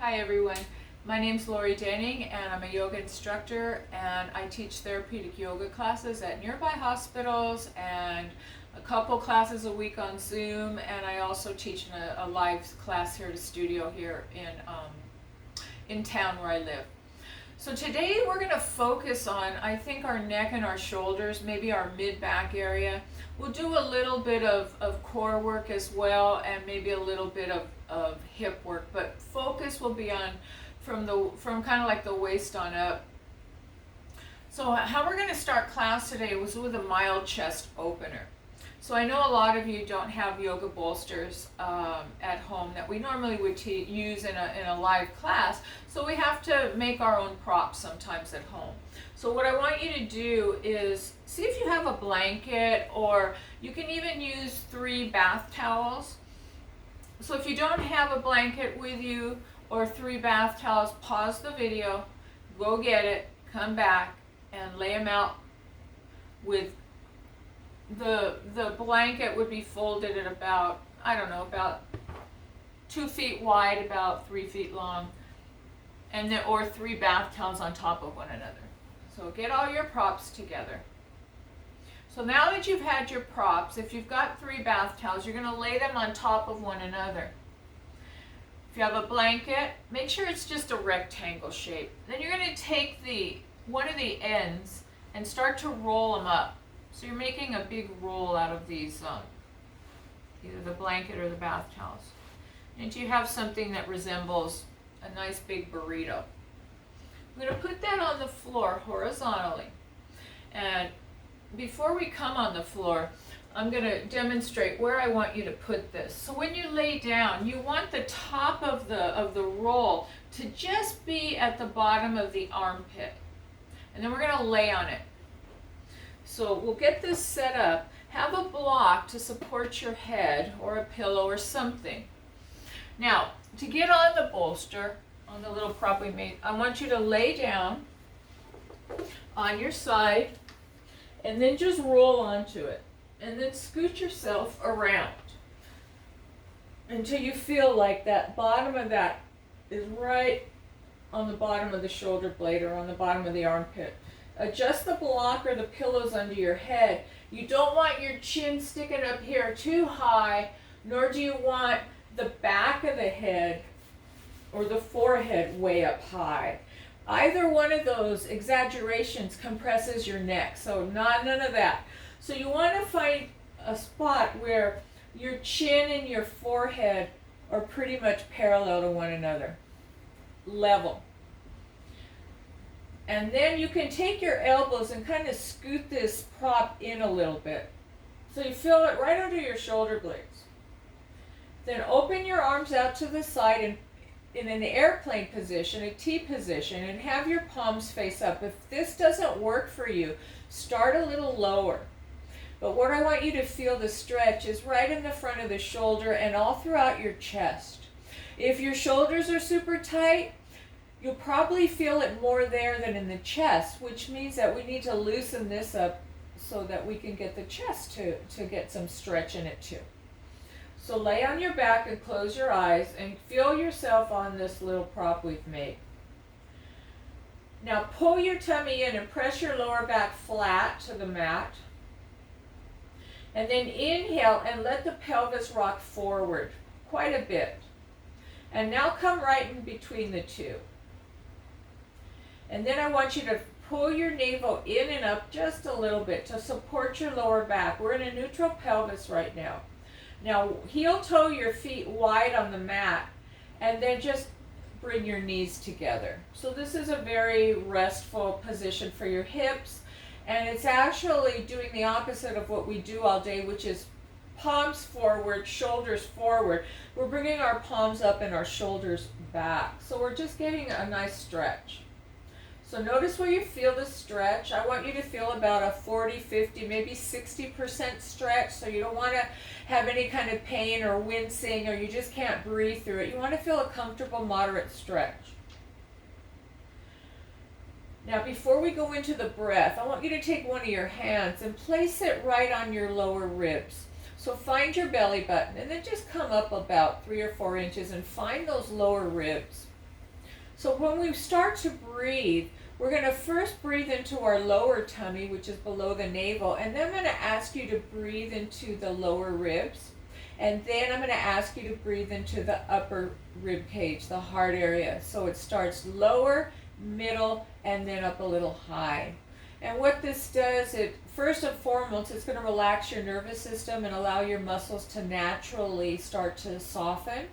Hi everyone, my name's Lorrie Denning and I'm a yoga instructor and I teach therapeutic yoga classes at nearby hospitals and a couple classes a week on Zoom, and I also teach a live class here at a studio here in town where I live. So today we're going to focus on, I think, our neck and our shoulders, maybe our mid-back area. We'll do a little bit of core work as well, and maybe a little bit of hip work, but focus will be on from kind of like the waist on up. So how we're going to start class today was with a mild chest opener. So I know a lot of you don't have yoga bolsters at home that we normally would use in a live class, so we have to make our own props sometimes at home. So what I want you to do is see if you have a blanket, or you can even use 3 bath towels. So if you don't have a blanket with you or 3 bath towels, pause the video, go get it, come back, and lay them out with the blanket would be folded at about, I don't know, about 2 feet wide, about 3 feet long, and then or 3 bath towels on top of one another. So get all your props together. So now that you've had your props, if you've got 3 bath towels, you're going to lay them on top of one another. If you have a blanket, make sure it's just a rectangle shape. Then you're going to take one of the ends and start to roll them up. So you're making a big roll out of these, either the blanket or the bath towels. And you have something that resembles a nice big burrito. I'm going to put that on the floor horizontally. And before we come on the floor, I'm going to demonstrate where I want you to put this. So when you lay down, you want the top of the roll to just be at the bottom of the armpit. And then we're going to lay on it. So we'll get this set up. Have a block to support your head or a pillow or something. Now, to get on the bolster, on the little prop we made, I want you to lay down on your side and then just roll onto it. And then scoot yourself around until you feel like that bottom of that is right on the bottom of the shoulder blade or on the bottom of the armpit. Adjust the block or the pillows under your head. You don't want your chin sticking up here too high, nor do you want the back of the head or the forehead way up high. Either one of those exaggerations compresses your neck, so none of that. So you want to find a spot where your chin and your forehead are pretty much parallel to one another, level. And then you can take your elbows and kind of scoot this prop in a little bit. So you feel it right under your shoulder blades. Then open your arms out to the side and in an airplane position, a T position, and have your palms face up. If this doesn't work for you, start a little lower. But what I want you to feel the stretch is right in the front of the shoulder and all throughout your chest. If your shoulders are super tight, you'll probably feel it more there than in the chest, which means that we need to loosen this up so that we can get the chest to get some stretch in it too. So lay on your back and close your eyes and feel yourself on this little prop we've made. Now pull your tummy in and press your lower back flat to the mat. And then inhale and let the pelvis rock forward quite a bit. And now come right in between the two. And then I want you to pull your navel in and up just a little bit to support your lower back. We're in a neutral pelvis right now. Now heel toe your feet wide on the mat and then just bring your knees together. So this is a very restful position for your hips, and it's actually doing the opposite of what we do all day, which is palms forward, shoulders forward. We're bringing our palms up and our shoulders back. So we're just getting a nice stretch. So notice where you feel the stretch. I want you to feel about a 40, 50, maybe 60% stretch. So you don't want to have any kind of pain or wincing or you just can't breathe through it. You want to feel a comfortable, moderate stretch. Now before we go into the breath, I want you to take one of your hands and place it right on your lower ribs. So find your belly button and then just come up about 3 or 4 inches and find those lower ribs. So when we start to breathe, we're going to first breathe into our lower tummy, which is below the navel, and then I'm going to ask you to breathe into the lower ribs. And then I'm going to ask you to breathe into the upper rib cage, the heart area. So it starts lower, middle, and then up a little high. And what this does, it first and foremost, it's going to relax your nervous system and allow your muscles to naturally start to soften.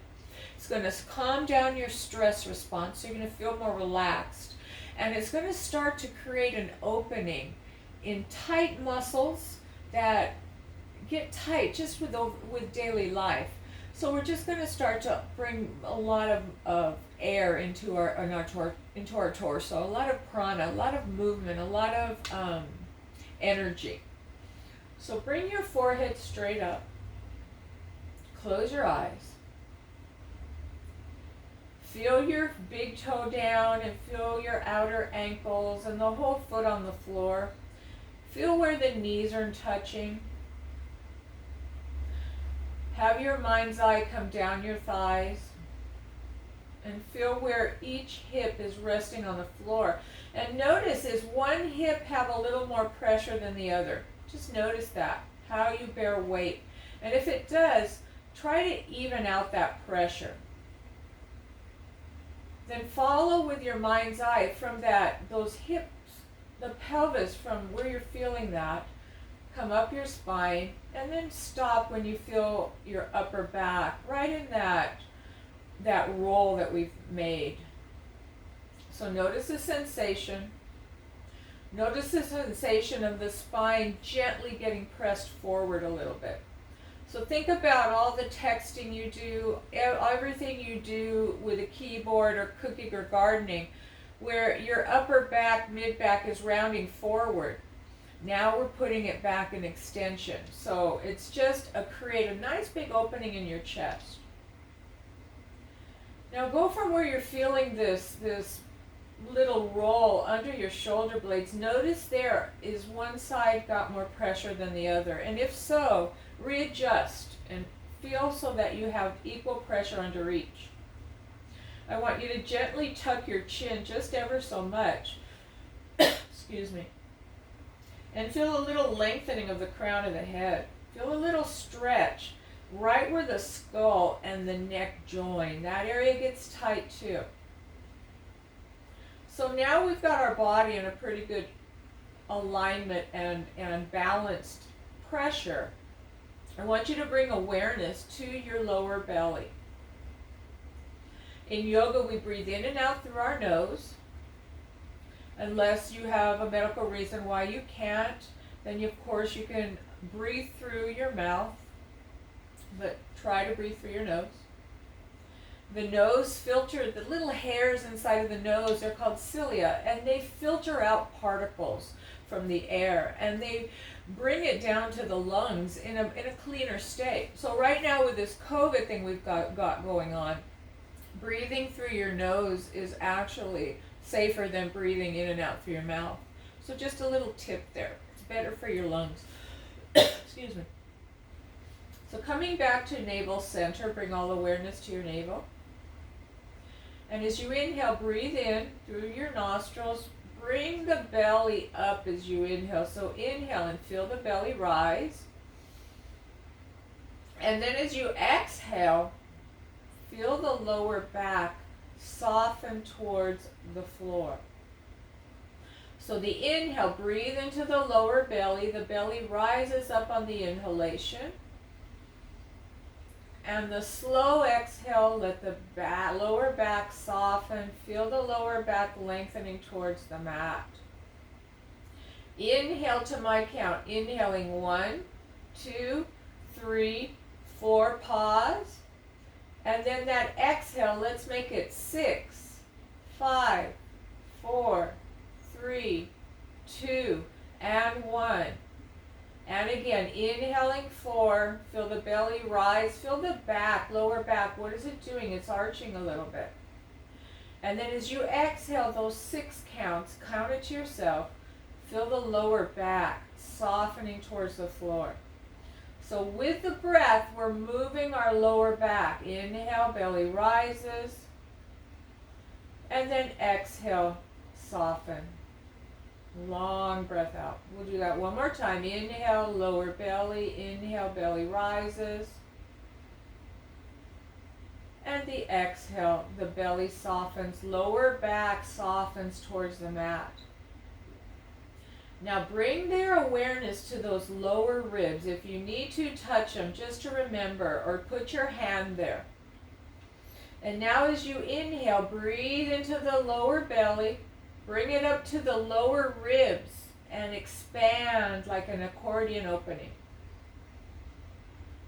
It's going to calm down your stress response, so you're going to feel more relaxed. And it's going to start to create an opening in tight muscles that get tight just with daily life. So we're just going to start to bring a lot of air into our torso, a lot of prana, a lot of movement, a lot of energy. So bring your forehead straight up. Close your eyes. Feel your big toe down and feel your outer ankles and the whole foot on the floor. Feel where the knees are touching. Have your mind's eye come down your thighs and feel where each hip is resting on the floor. And notice, does one hip have a little more pressure than the other? Just notice that, how you bear weight. And if it does, try to even out that pressure. Then follow with your mind's eye from those hips, the pelvis, from where you're feeling that. Come up your spine, and then stop when you feel your upper back, right in that roll that we've made. So notice the sensation. Notice the sensation of the spine gently getting pressed forward a little bit. So think about all the texting you do, everything you do with a keyboard or cooking or gardening, where your upper back, mid-back is rounding forward. Now we're putting it back in extension. So it's just create a nice big opening in your chest. Now go from where you're feeling this little roll under your shoulder blades. Notice there is one side got more pressure than the other. And if so, readjust and feel so that you have equal pressure under each. I want you to gently tuck your chin just ever so much. Excuse me. And feel a little lengthening of the crown of the head. Feel a little stretch right where the skull and the neck join. That area gets tight too. So now we've got our body in a pretty good alignment and balanced pressure. I want you to bring awareness to your lower belly. In yoga, we breathe in and out through our nose. Unless you have a medical reason why you can't, then of course you can breathe through your mouth, but try to breathe through your nose. The nose filter, the little hairs inside of the nose, they're called cilia, and they filter out particles from the air, and they bring it down to the lungs in a cleaner state. So right now with this COVID thing we've got going on, breathing through your nose is actually safer than breathing in and out through your mouth. So just a little tip there. It's better for your lungs. Excuse me. So coming back to navel center, bring all awareness to your navel. And as you inhale, breathe in through your nostrils. Bring the belly up as you inhale. So inhale and feel the belly rise. And then as you exhale, feel the lower back soften towards the floor. So the inhale, breathe into the lower belly. The belly rises up on the inhalation. And the slow exhale, let the lower back soften. Feel the lower back lengthening towards the mat. Inhale to my count. Inhaling 1, 2, 3, 4. Pause. And then that exhale, let's make it 6, 5, 4, 3, 2, and 1. And again, inhaling 4, feel the belly rise, feel the back, lower back. What is it doing? It's arching a little bit. And then as you exhale those 6 counts, count it to yourself, feel the lower back softening towards the floor. So with the breath, we're moving our lower back. Inhale, belly rises. And then exhale, soften. Long breath out. We'll do that one more time. Inhale, lower belly. Inhale, belly rises. And the exhale, the belly softens. Lower back softens towards the mat. Now bring their awareness to those lower ribs. If you need to, touch them just to remember, or put your hand there. And now as you inhale, breathe into the lower belly. Bring it up to the lower ribs and expand like an accordion opening.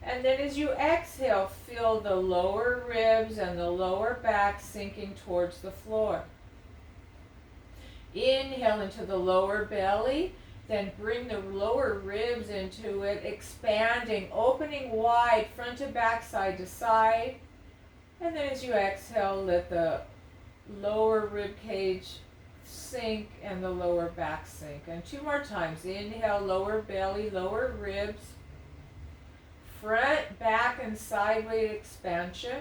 And then as you exhale, feel the lower ribs and the lower back sinking towards the floor. Inhale into the lower belly, then bring the lower ribs into it, expanding, opening wide, front to back, side to side. And then as you exhale, let the lower rib cage sink and the lower back sink. And two more times. Inhale, lower belly, lower ribs, front, back, and sideways expansion.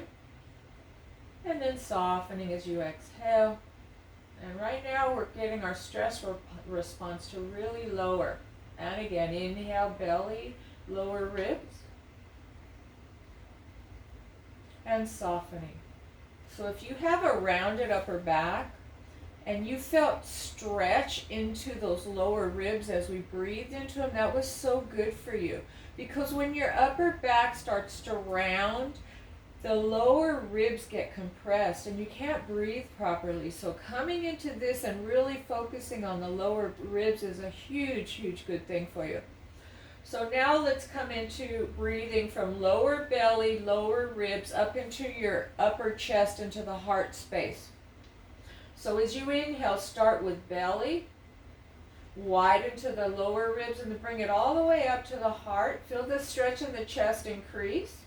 And then softening as you exhale. And right now we're getting our stress response to really lower. And again, inhale, belly, lower ribs, and softening. So if you have a rounded upper back and you felt stretch into those lower ribs as we breathed into them, that was so good for you. Because when your upper back starts to round, the lower ribs get compressed and you can't breathe properly. So coming into this and really focusing on the lower ribs is a huge, huge good thing for you. So now let's come into breathing from lower belly, lower ribs, up into your upper chest, into the heart space. So as you inhale, start with belly, widen to the lower ribs, and then bring it all the way up to the heart. Feel the stretch in the chest increase.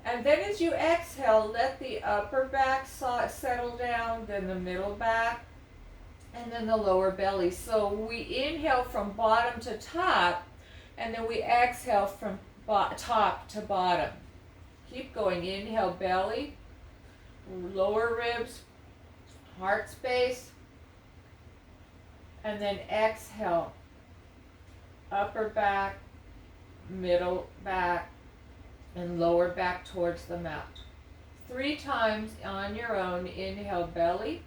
And then as you exhale, let the upper back settle down, then the middle back, and then the lower belly. So we inhale from bottom to top, and then we exhale from top to bottom. Keep going. Inhale, belly, lower ribs, heart space, and then exhale, upper back, middle back, and lower back towards the mat. 3 times on your own. Inhale, belly,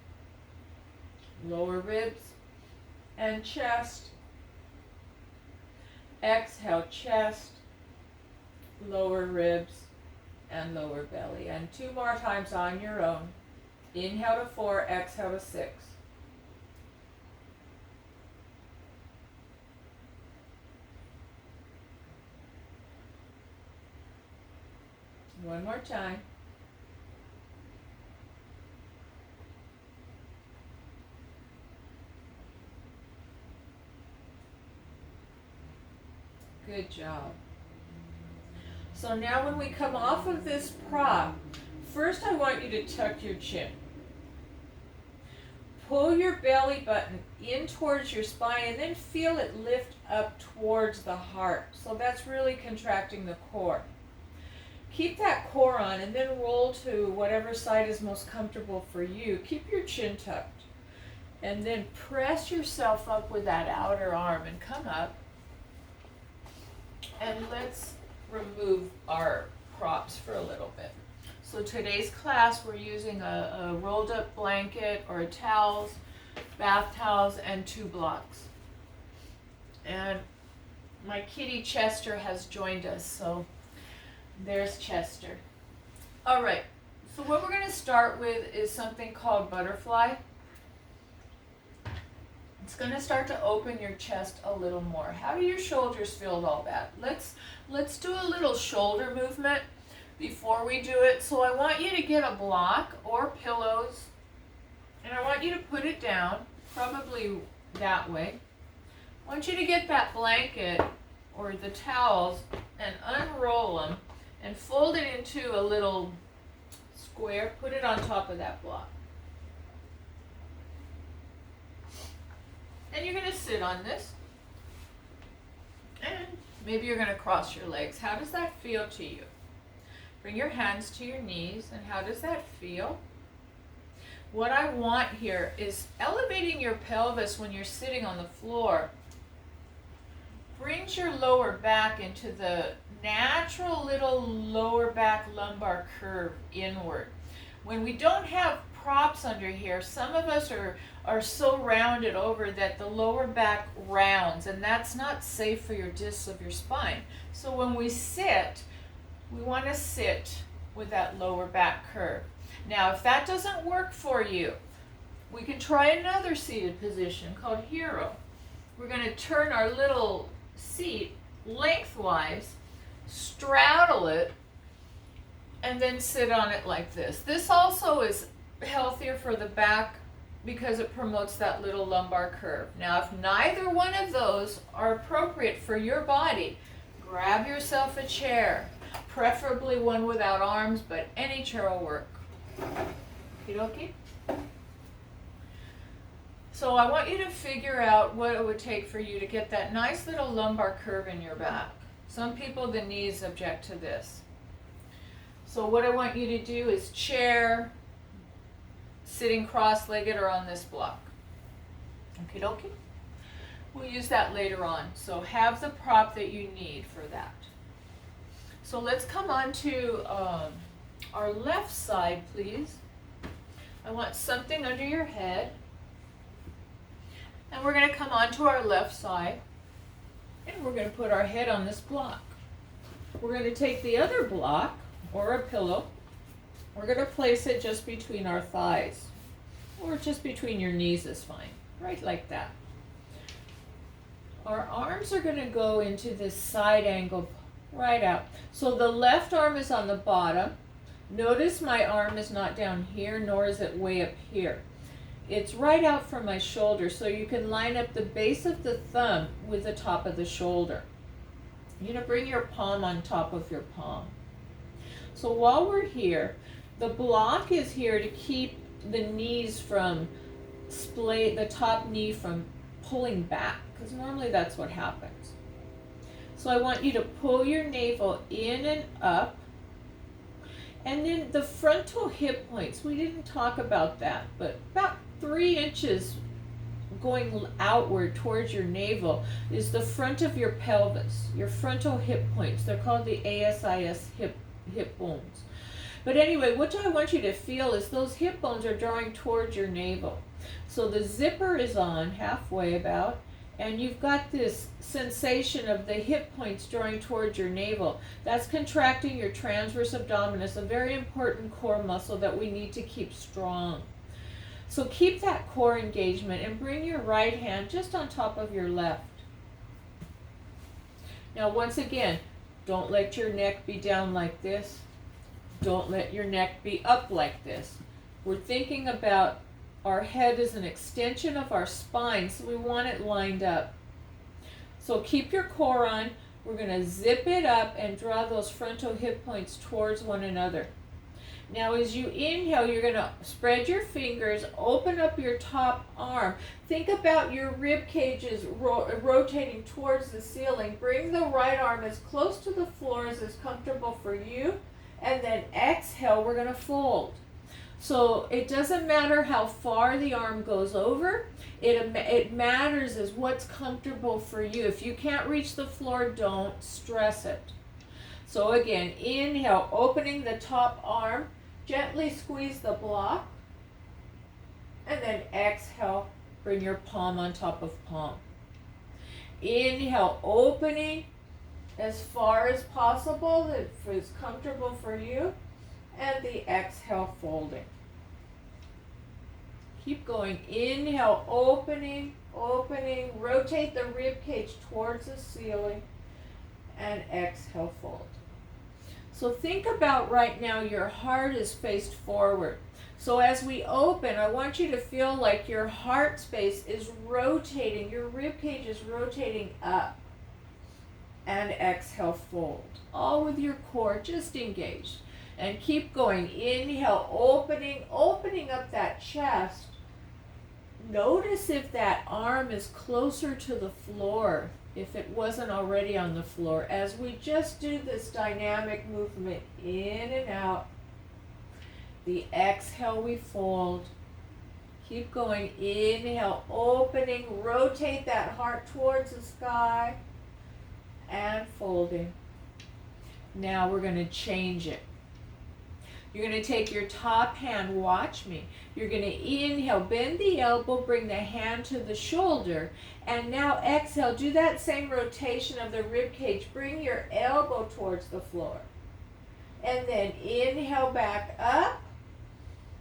lower ribs, and chest. Exhale, chest, lower ribs, and lower belly. And 2 more times on your own. Inhale to 4, exhale to 6. One more time. Good job. So now when we come off of this prop, first I want you to tuck your chin. Pull your belly button in towards your spine and then feel it lift up towards the heart. So that's really contracting the core. Keep that core on and then roll to whatever side is most comfortable for you. Keep your chin tucked. And then press yourself up with that outer arm and come up. And let's remove our props for a little bit. So today's class we're using a rolled up blanket or towels, bath towels, and 2 blocks. And my kitty Chester has joined us, so there's Chester. All right, so what we're going to start with is something called butterfly. It's going to start to open your chest a little more. How do your shoulders feel with all that? Let's do a little shoulder movement before we do it. So I want you to get a block or pillows, and I want you to put it down, probably that way. I want you to get that blanket or the towels and unroll them and fold it into a little square. Put it on top of that block. And you're going to sit on this. And maybe you're going to cross your legs. How does that feel to you? Bring your hands to your knees. And how does that feel? what I want here is elevating your pelvis when you're sitting on the floor. Brings your lower back into the natural little lower back lumbar curve inward. When we don't have props under here, some of us are so rounded over that the lower back rounds, and that's not safe for your discs of your spine. So when we sit, we want to sit with that lower back curve. Now, if that doesn't work for you, we can try another seated position called hero. We're going to turn our little seat lengthwise, straddle it, and then sit on it like this. This also is healthier for the back because it promotes that little lumbar curve. Now, if neither one of those are appropriate for your body, grab yourself a chair, preferably one without arms, but any chair will work. Okie dokie? So I want you to figure out what it would take for you to get that nice little lumbar curve in your back. Some people, the knees object to this. So what I want you to do is chair, sitting cross-legged or on this block. Okie dokie? We'll use that later on. So have the prop that you need for that. So let's come on to our left side, please. I want something under your head. And we're going to come onto our left side, and we're going to put our head on this block. We're going to take the other block, or a pillow. We're going to place it just between our thighs, or just between your knees is fine, right like that. Our arms are going to go into this side angle right out. So the left arm is on the bottom. Notice my arm is not down here, nor is it way up here. It's right out from my shoulder, so you can line up the base of the thumb with the top of the shoulder. You're going to bring your palm on top of your palm. So while we're here, the block is here to keep the knees from the top knee from pulling back, because normally that's what happens. So I want you to pull your navel in and up. And then the frontal hip points, we didn't talk about that, but about 3 inches going outward towards your navel is the front of your pelvis, your frontal hip points. They're called the ASIS hip bones. But anyway, what I want you to feel is those hip bones are drawing towards your navel. So the zipper is on halfway about, and you've got this sensation of the hip points drawing towards your navel. That's contracting your transverse abdominis, a very important core muscle that we need to keep strong. So keep that core engagement and bring your right hand just on top of your left. Now once again, don't let your neck be down like this. Don't let your neck be up like this. We're thinking about our head as an extension of our spine, so we want it lined up. So keep your core on. We're going to zip it up and draw those frontal hip points towards one another. Now as you inhale, you're going to spread your fingers, open up your top arm. Think about your rib cages rotating towards the ceiling. Bring the right arm as close to the floor as is comfortable for you. And then exhale, we're going to fold. So it doesn't matter how far the arm goes over. It matters is what's comfortable for you. If you can't reach the floor, don't stress it. So again, inhale, opening the top arm. Gently squeeze the block, and then exhale, bring your palm on top of palm. Inhale, opening as far as possible, that is comfortable for you, and the exhale, folding. Keep going. Inhale, opening, rotate the rib cage towards the ceiling, and exhale, fold. So think about right now your heart is faced forward. So as we open, I want you to feel like your heart space is rotating, your rib cage is rotating up. And exhale, fold. All with your core just engaged. And keep going. Inhale, opening up that chest. Notice if that arm is closer to the floor, if it wasn't already on the floor, as we just do this dynamic movement in and out. The exhale, we fold. Keep going. Inhale, opening, rotate that heart towards the sky, and folding. Now we're going to change it. You're going to take your top hand, watch me. You're going to inhale, bend the elbow, bring the hand to the shoulder, and now exhale, do that same rotation of the rib cage. Bring your elbow towards the floor. And then inhale back up,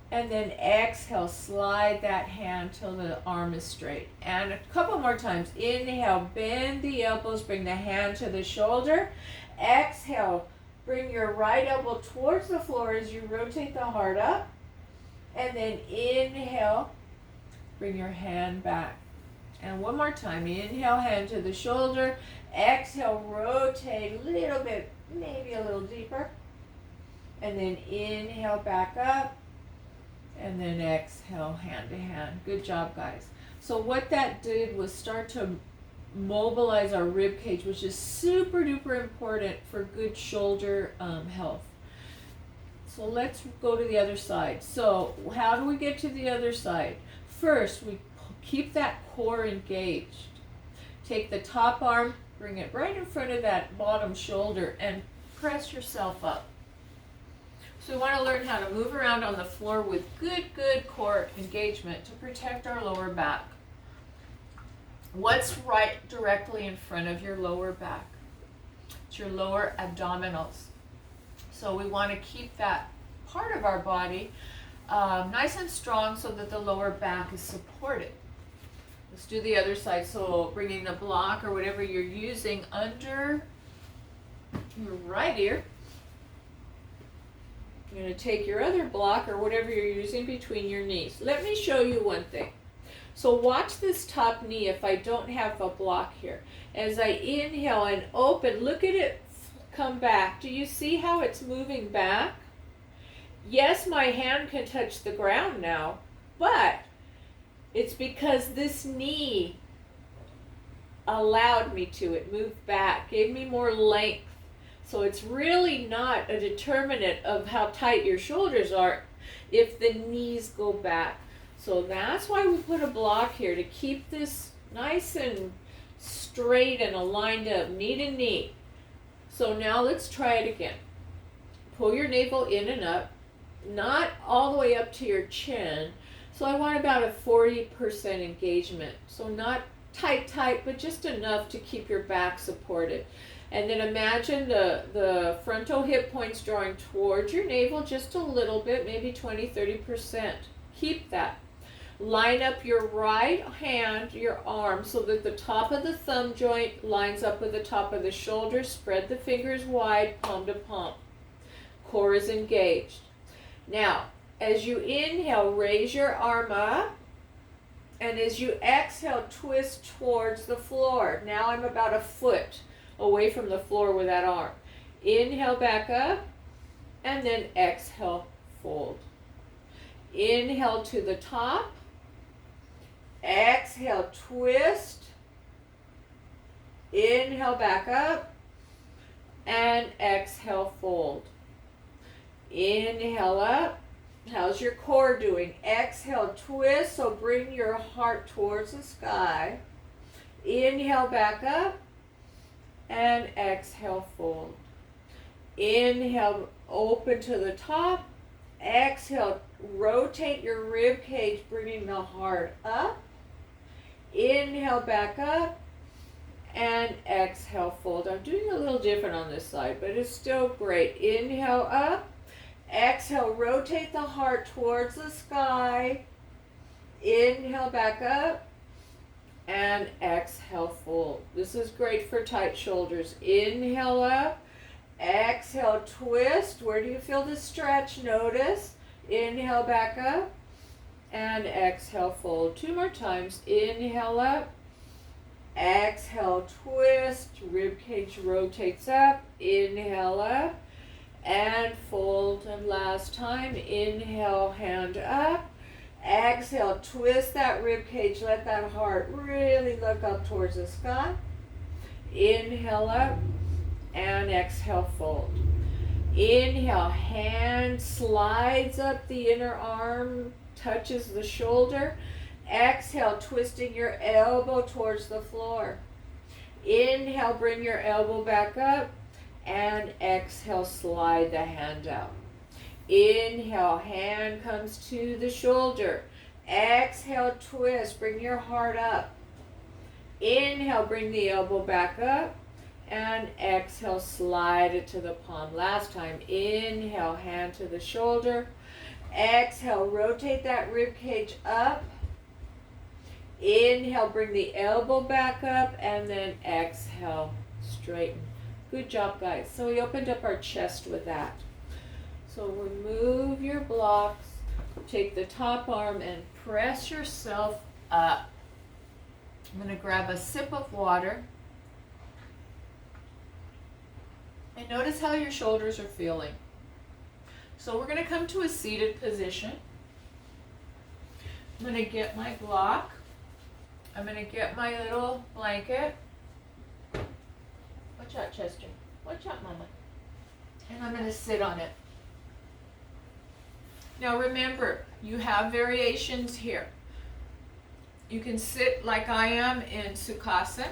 and then exhale, slide that hand till the arm is straight. And a couple more times. Inhale, bend the elbows, bring the hand to the shoulder. Exhale, bring your right elbow towards the floor as you rotate the heart up. And then inhale, bring your hand back. And one more time. Inhale, hand to the shoulder. Exhale, rotate a little bit, maybe a little deeper. And then inhale back up. And then exhale, hand to hand. Good job, guys. So what that did was start to mobilize our rib cage, which is super duper important for good shoulder health. So let's go to the other side. So how do we get to the other side? First, we keep that core engaged. Take the top arm, bring it right in front of that bottom shoulder, and press yourself up. So we want to learn how to move around on the floor with good core engagement to protect our lower back. What's right directly in front of your lower back? It's your lower abdominals. So we want to keep that part of our body nice and strong so that the lower back is supported. Let's do the other side. So bringing the block or whatever you're using under your right ear. You're going to take your other block or whatever you're using between your knees. Let me show you one thing. So watch this top knee if I don't have a block here. As I inhale and open, look at it come back. Do you see how it's moving back? Yes, my hand can touch the ground now, but it's because this knee allowed me to. It moved back, gave me more length. So it's really not a determinant of how tight your shoulders are if the knees go back. So that's why we put a block here, to keep this nice and straight and aligned up, knee to knee. So now let's try it again. Pull your navel in and up, not all the way up to your chin. So I want about a 40% engagement. So not tight, but just enough to keep your back supported. And then imagine the frontal hip points drawing towards your navel just a little bit, maybe 20-30%. Keep that. Line up your right hand, your arm, so that the top of the thumb joint lines up with the top of the shoulder. Spread the fingers wide, palm to palm. Core is engaged. Now, as you inhale, raise your arm up. And as you exhale, twist towards the floor. Now I'm about a foot away from the floor with that arm. Inhale back up, and then exhale, fold. Inhale to the top. Exhale, twist. Inhale back up, and exhale, fold. Inhale up. How's your core doing? Exhale, twist, so bring your heart towards the sky. Inhale back up, and exhale, fold. Inhale, open to the top. Exhale, rotate your rib cage, bringing the heart up. Inhale back up, and exhale, fold. I'm doing a little different on this side, but it's still great. Inhale up. Exhale, rotate the heart towards the sky. Inhale back up, and exhale, fold. This is great for tight shoulders. Inhale up. Exhale, twist. Where do you feel the stretch? Notice. Inhale back up, and exhale, fold. 2 more times. Inhale up. Exhale, twist. Rib cage rotates up. Inhale up, and fold. And last time. Inhale, hand up. Exhale, twist that rib cage. Let that heart really look up towards the sky. Inhale up, and exhale, fold. Inhale, hand slides up the inner arm touches the shoulder. Exhale, twisting your elbow towards the floor. Inhale, bring your elbow back up. And exhale, slide the hand out. Inhale, hand comes to the shoulder. Exhale, twist, bring your heart up. Inhale, bring the elbow back up. And exhale, slide it to the palm. Last time, inhale, hand to the shoulder. Exhale, rotate that rib cage up. Inhale, bring the elbow back up, and then exhale, straighten. Good job, guys. So we opened up our chest with that. So remove your blocks, take the top arm and press yourself up. I'm going to grab a sip of water. And notice how your shoulders are feeling. So we're going to come to a seated position. I'm going to get my block. I'm going to get my little blanket. Watch out, Chester. Watch out, Mama. And I'm going to sit on it. Now remember, you have variations here. You can sit like I am in Sukhasana.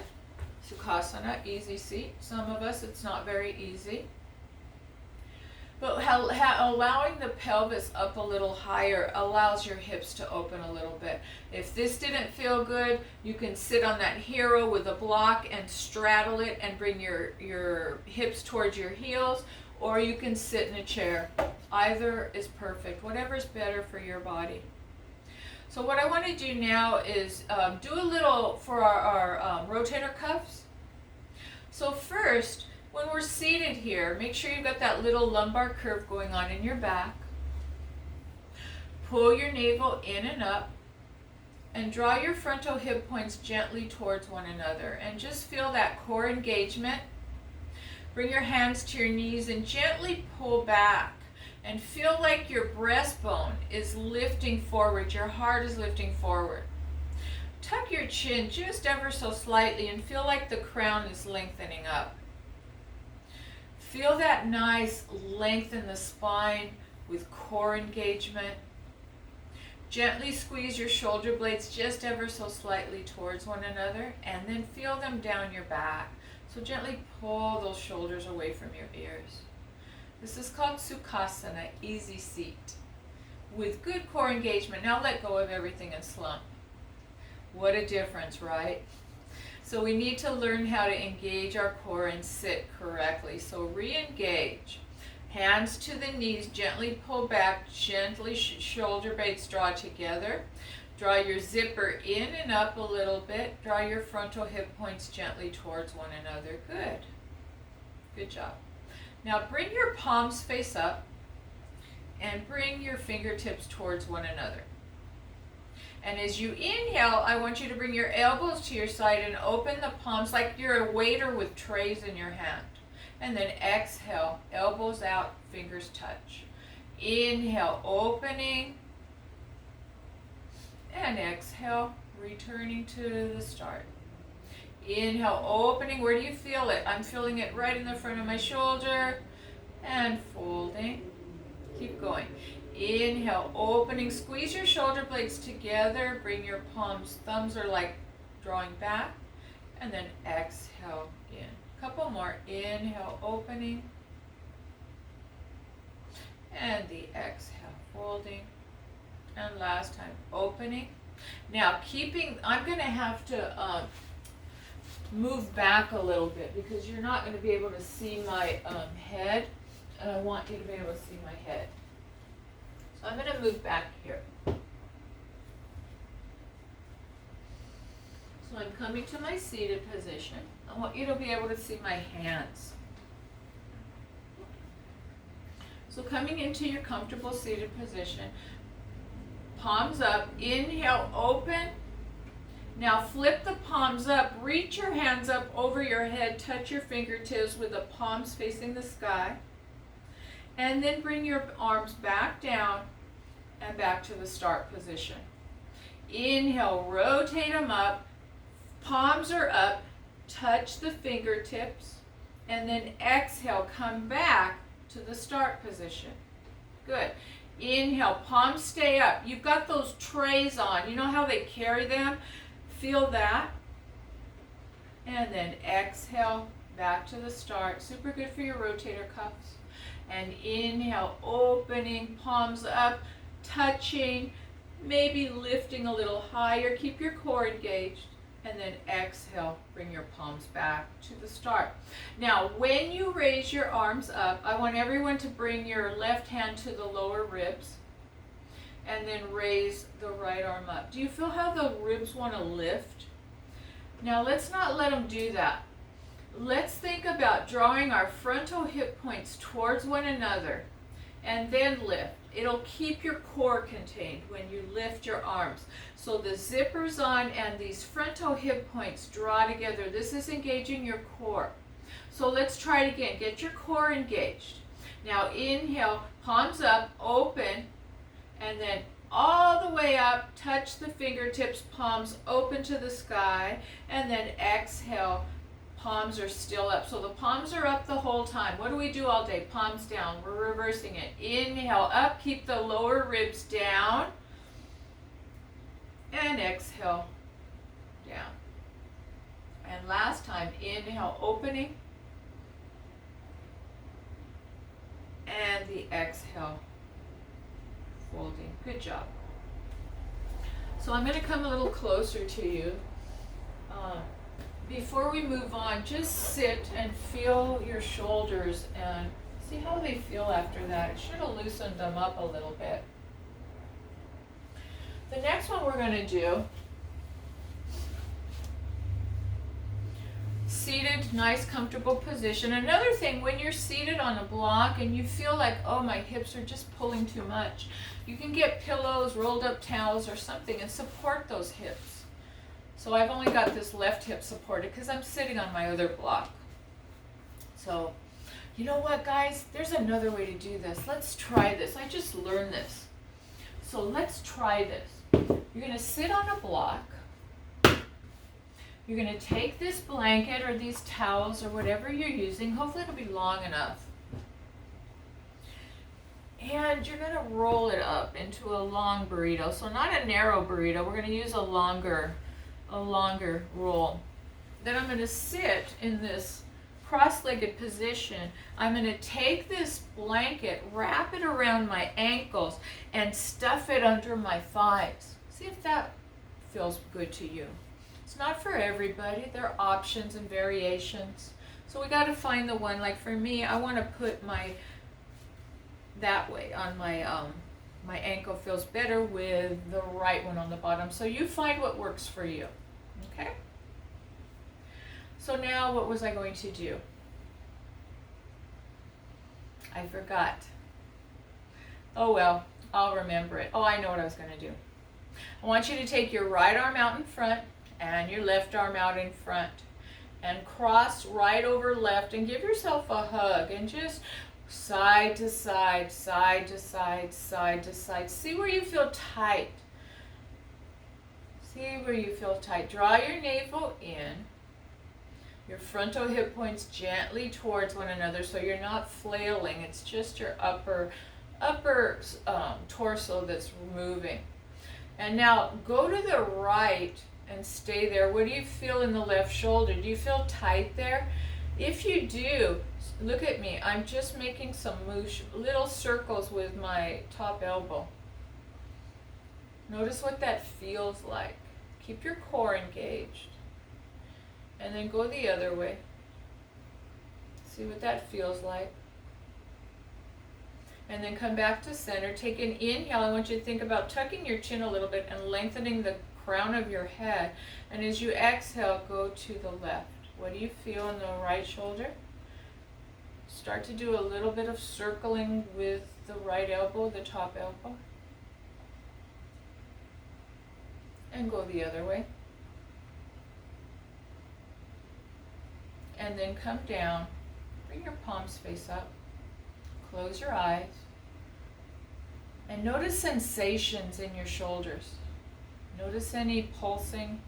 Sukhasana, easy seat. Some of us, it's not very easy. But allowing the pelvis up a little higher allows your hips to open a little bit. If this didn't feel good, you can sit on that hero with a block and straddle it and bring your hips towards your heels, or you can sit in a chair. Either is perfect, whatever's better for your body. So what I want to do now is do a little for our rotator cuffs. So first, when we're seated here, make sure you've got that little lumbar curve going on in your back. Pull your navel in and up, and draw your frontal hip points gently towards one another. And just feel that core engagement. Bring your hands to your knees and gently pull back. And feel like your breastbone is lifting forward, your heart is lifting forward. Tuck your chin just ever so slightly and feel like the crown is lengthening up. Feel that nice length in the spine with core engagement. Gently squeeze your shoulder blades just ever so slightly towards one another, and then feel them down your back. So gently pull those shoulders away from your ears. This is called Sukhasana, easy seat, with good core engagement. Now let go of everything and slump. What a difference, right? So we need to learn how to engage our core and sit correctly. So re-engage. Hands to the knees, gently pull back, gently shoulder blades draw together. Draw your zipper in and up a little bit. Draw your frontal hip points gently towards one another. Good. Good job. Now bring your palms face up and bring your fingertips towards one another. And as you inhale, I want you to bring your elbows to your side and open the palms like you're a waiter with trays in your hand. And then exhale, elbows out, fingers touch. Inhale, opening. And exhale, returning to the start. Inhale, opening. Where do you feel it? I'm feeling it right in the front of my shoulder. And folding. Keep going. Inhale, opening. Squeeze your shoulder blades together. Bring your palms, thumbs are like drawing back. And then exhale in. Couple more. Inhale, opening. And the exhale, folding. And last time, opening. Now I'm going to have to move back a little bit because you're not going to be able to see my head. And I want you to be able to see my head. So I'm going to move back here. So I'm coming to my seated position. I want you to be able to see my hands. So coming into your comfortable seated position, palms up, inhale, open. Now flip the palms up, reach your hands up over your head, touch your fingertips with the palms facing the sky. And then bring your arms back down and back to the start position. Inhale, rotate them up, palms are up, touch the fingertips, and then exhale, come back to the start position. Good. Inhale, palms stay up. You've got those trays on. You know how they carry them? Feel that. And then exhale, back to the start. Super good for your rotator cuffs. And inhale, opening, palms up, touching, maybe lifting a little higher. Keep your core engaged. And then exhale, bring your palms back to the start. Now, when you raise your arms up, I want everyone to bring your left hand to the lower ribs and then raise the right arm up. Do you feel how the ribs want to lift? Now, let's not let them do that. Let's think about drawing our frontal hip points towards one another and then lift. It'll keep your core contained when you lift your arms. So the zippers on and these frontal hip points draw together. This is engaging your core. So let's try it again. Get your core engaged. Now inhale, palms up, open, and then all the way up, touch the fingertips, palms open to the sky, and then exhale, palms are still up. So the palms are up the whole time. What do we do all day? Palms down. We're reversing it. Inhale up, keep the lower ribs down, and exhale down. And last time, inhale, opening, and the exhale, folding. Good job. So I'm going to come a little closer to you. Before we move on, just sit and feel your shoulders and see how they feel after that. It should have loosened them up a little bit. The next one we're going to do, seated, nice comfortable position. Another thing, when you're seated on a block and you feel like, oh, my hips are just pulling too much, you can get pillows, rolled up towels or something and support those hips. So I've only got this left hip supported because I'm sitting on my other block. So, you know what, guys? There's another way to do this. Let's try this. I just learned this. So let's try this. You're going to sit on a block. You're going to take this blanket or these towels or whatever you're using. Hopefully it'll be long enough. And you're going to roll it up into a long burrito. So not a narrow burrito. We're going to use a longer roll. Then I'm going to sit in this cross-legged position. I'm going to take this blanket, wrap it around my ankles, and stuff it under my thighs. See if that feels good to you. It's not for everybody. There are options and variations. So we got to find the one. Like for me, I want to put that way on my ankle feels better with the right one on the bottom. So you find what works for you. Okay? So now what was I going to do? I forgot. Oh well, I'll remember it. Oh, I know what I was going to do. I want you to take your right arm out in front and your left arm out in front and cross right over left and give yourself a hug and just side to side, side to side, side to side. See where you feel tight. See where you feel tight. Draw your navel in. Your frontal hip points gently towards one another so you're not flailing. It's just your upper torso that's moving. And now go to the right and stay there. What do you feel in the left shoulder? Do you feel tight there? If you do, look at me. I'm just making some little circles with my top elbow. Notice what that feels like. Keep your core engaged. And then go the other way. See what that feels like. And then come back to center. Take an inhale. I want you to think about tucking your chin a little bit and lengthening the crown of your head. And as you exhale, go to the left. What do you feel in the right shoulder? Start to do a little bit of circling with the right elbow, the top elbow. And go the other way. And then come down. Bring your palms face up. Close your eyes. And notice sensations in your shoulders. Notice any pulsing,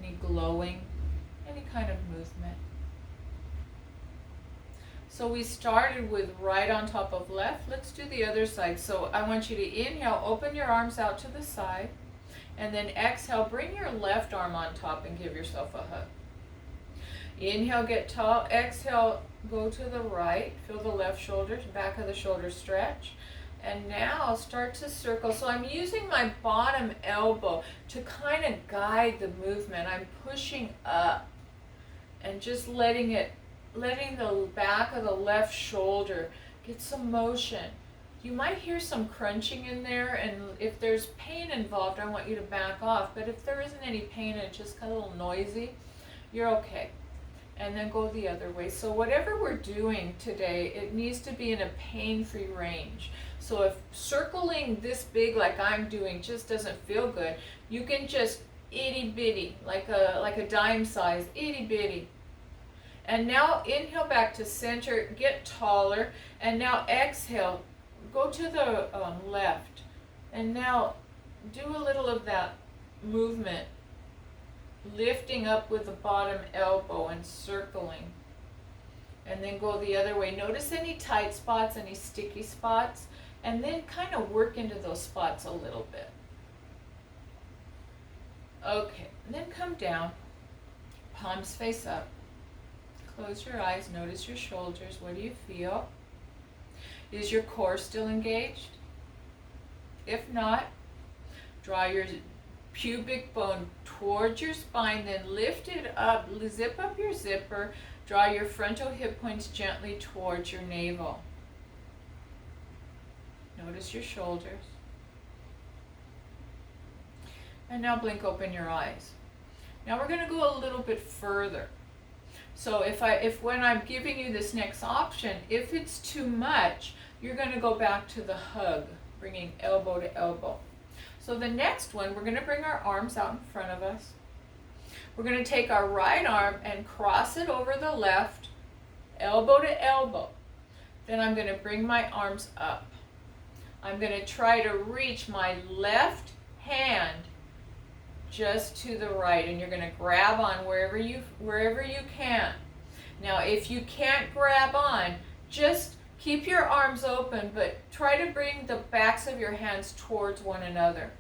any glowing, any kind of movement. So we started with right on top of left. Let's do the other side. So I want you to inhale, open your arms out to the side, and then exhale, bring your left arm on top and give yourself a hug. Inhale, get tall. Exhale, go to the right. Feel the left shoulder, back of the shoulder stretch. And now start to circle. So I'm using my bottom elbow to kind of guide the movement. I'm pushing up and just letting the back of the left shoulder get some motion. You might hear some crunching in there, and if there's pain involved, I want you to back off. But if there isn't any pain and it's just kind of a little noisy, you're okay. And then go the other way. So whatever we're doing today, it needs to be in a pain-free range. So if circling this big like I'm doing just doesn't feel good, you can just itty-bitty, like a dime size, itty-bitty. And now inhale back to center, get taller, and now exhale, go to the left. And now do a little of that movement, lifting up with the bottom elbow and circling. And then go the other way. Notice any tight spots, any sticky spots, and then kind of work into those spots a little bit. Okay, and then come down, palms face up. Close your eyes, notice your shoulders. What do you feel? Is your core still engaged? If not, draw your pubic bone towards your spine, then lift it up, zip up your zipper, draw your frontal hip points gently towards your navel. Notice your shoulders. And now blink open your eyes. Now we're going to go a little bit further. So if when I'm giving you this next option, if it's too much, you're going to go back to the hug, bringing elbow to elbow. So the next one, we're going to bring our arms out in front of us. We're going to take our right arm and cross it over the left, elbow to elbow. Then I'm going to bring my arms up. I'm going to try to reach my left hand just to the right, and you're going to grab on wherever you can. Now if you can't grab on, just keep your arms open, but try to bring the backs of your hands towards one another.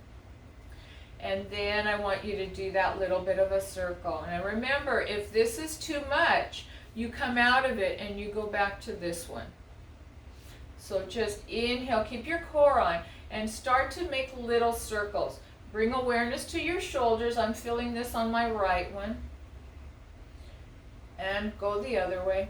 And then I want you to do that little bit of a circle. And remember, if this is too much, you come out of it and you go back to this one. So just inhale, keep your core on, and start to make little circles. Bring awareness to your shoulders. I'm feeling this on my right one. And go the other way.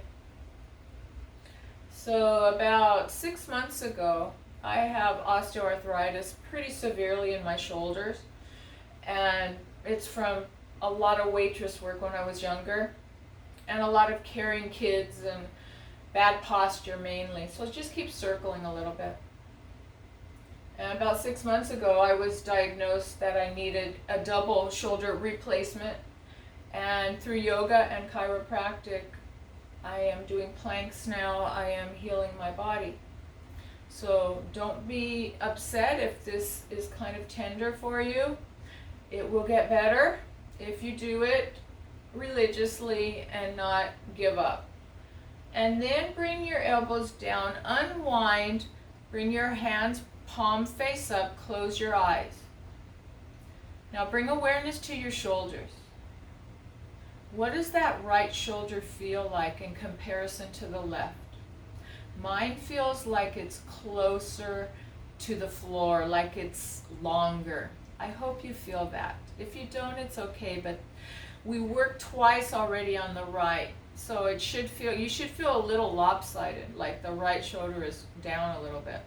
So about 6 months ago, I have osteoarthritis pretty severely in my shoulders. And it's from a lot of waitress work when I was younger, and a lot of carrying kids and bad posture mainly. So just keep circling a little bit. And about 6 months ago, I was diagnosed that I needed a double shoulder replacement. And through yoga and chiropractic, I am doing planks now. I am healing my body. So don't be upset if this is kind of tender for you. It will get better if you do it religiously and not give up. And then bring your elbows down, unwind, bring your hands palm face up, close your eyes. Now bring awareness to your shoulders. What does that right shoulder feel like in comparison to the left? Mine feels like it's closer to the floor, like it's longer. I hope you feel that. If you don't, it's okay, but we worked twice already on the right, so you should feel a little lopsided, like the right shoulder is down a little bit.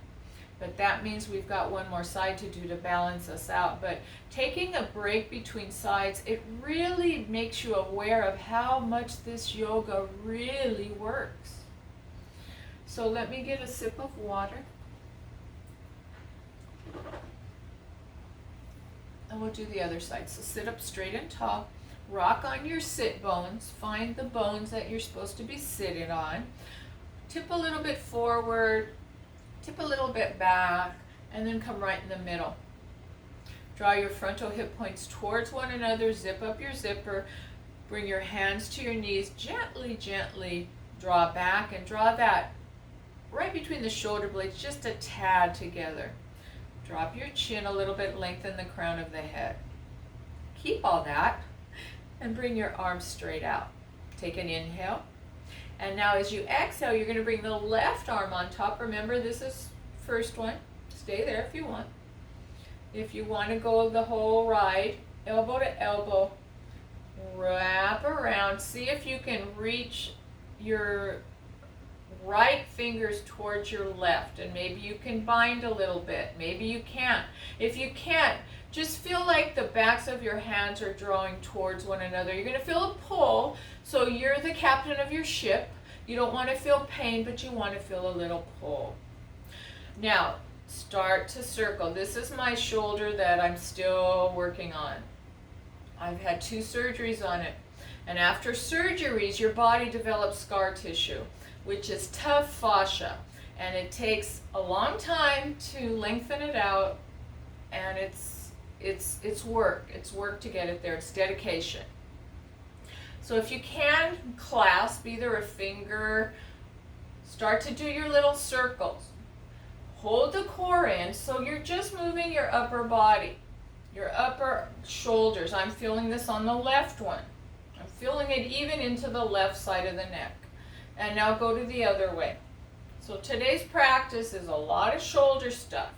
But that means we've got one more side to do to balance us out. But taking a break between sides, it really makes you aware of how much this yoga really works. So let me get a sip of water. And we'll do the other side. So sit up straight and tall. Rock on your sit bones. Find the bones that you're supposed to be sitting on. Tip a little bit forward. Tip a little bit back. And then come right in the middle. Draw your frontal hip points towards one another. Zip up your zipper. Bring your hands to your knees. Gently, gently Draw back and draw that right between the shoulder blades, just a tad together. Drop your chin a little bit, lengthen the crown of the head. Keep all that and bring your arms straight out. Take an inhale. And now as you exhale, you're going to bring the left arm on top. Remember, this is first one. Stay there if you want. If you want to go the whole ride, elbow to elbow, wrap around. See if you can reach your right fingers towards your left, and maybe you can bind a little bit, maybe you can't. If you can't, just feel like the backs of your hands are drawing towards one another. You're going to feel a pull, so you're the captain of your ship. You don't want to feel pain, but you want to feel a little pull. Now start to circle. This is my shoulder that I'm still working on. I've had 2 surgeries on it, and after surgeries your body develops scar tissue, which is tough fascia, and it takes a long time to lengthen it out, and it's work. It's work to get it there. It's dedication. So if you can, clasp either a finger, start to do your little circles. Hold the core in, so you're just moving your upper body, your upper shoulders. I'm feeling this on the left one. I'm feeling it even into the left side of the neck. And now go to the other way. So today's practice is a lot of shoulder stuff,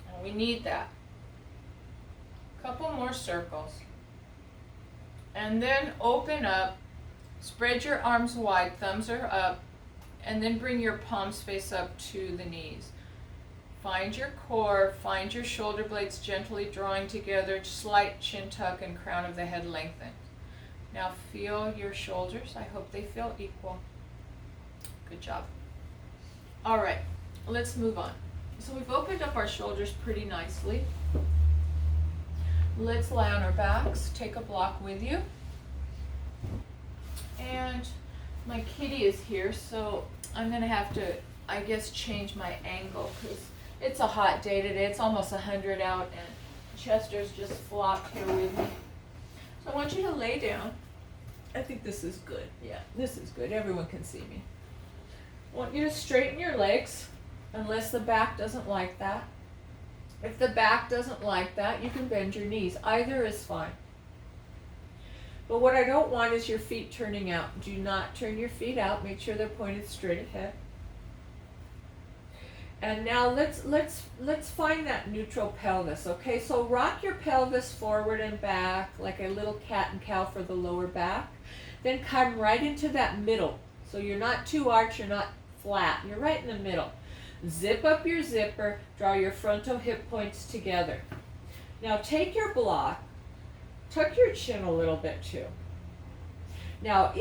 and we need that. Couple more circles. And then open up, spread your arms wide, thumbs are up, and then bring your palms face up to the knees. Find your core, find your shoulder blades gently drawing together, slight chin tuck and crown of the head lengthened. Now feel your shoulders. I hope they feel equal. Good job. All right, let's move on. So we've opened up our shoulders pretty nicely. Let's lie on our backs. Take a block with you. And my kitty is here, so I'm going to have to, I guess, change my angle because it's a hot day today. It's almost 100 out, and Chester's just flopped here with me. So I want you to lay down. I think this is good. Yeah, this is good. Everyone can see me. I want you to straighten your legs, unless the back doesn't like that. If the back doesn't like that, you can bend your knees. Either is fine. But what I don't want is your feet turning out. Do not turn your feet out. Make sure they're pointed straight ahead. And now let's find that neutral pelvis, okay? So rock your pelvis forward and back like a little cat and cow for the lower back. Then come right into that middle. So you're not too arched, you're not flat. You're right in the middle. Zip up your zipper, draw your frontal hip points together. Now take your block, tuck your chin a little bit too. Now,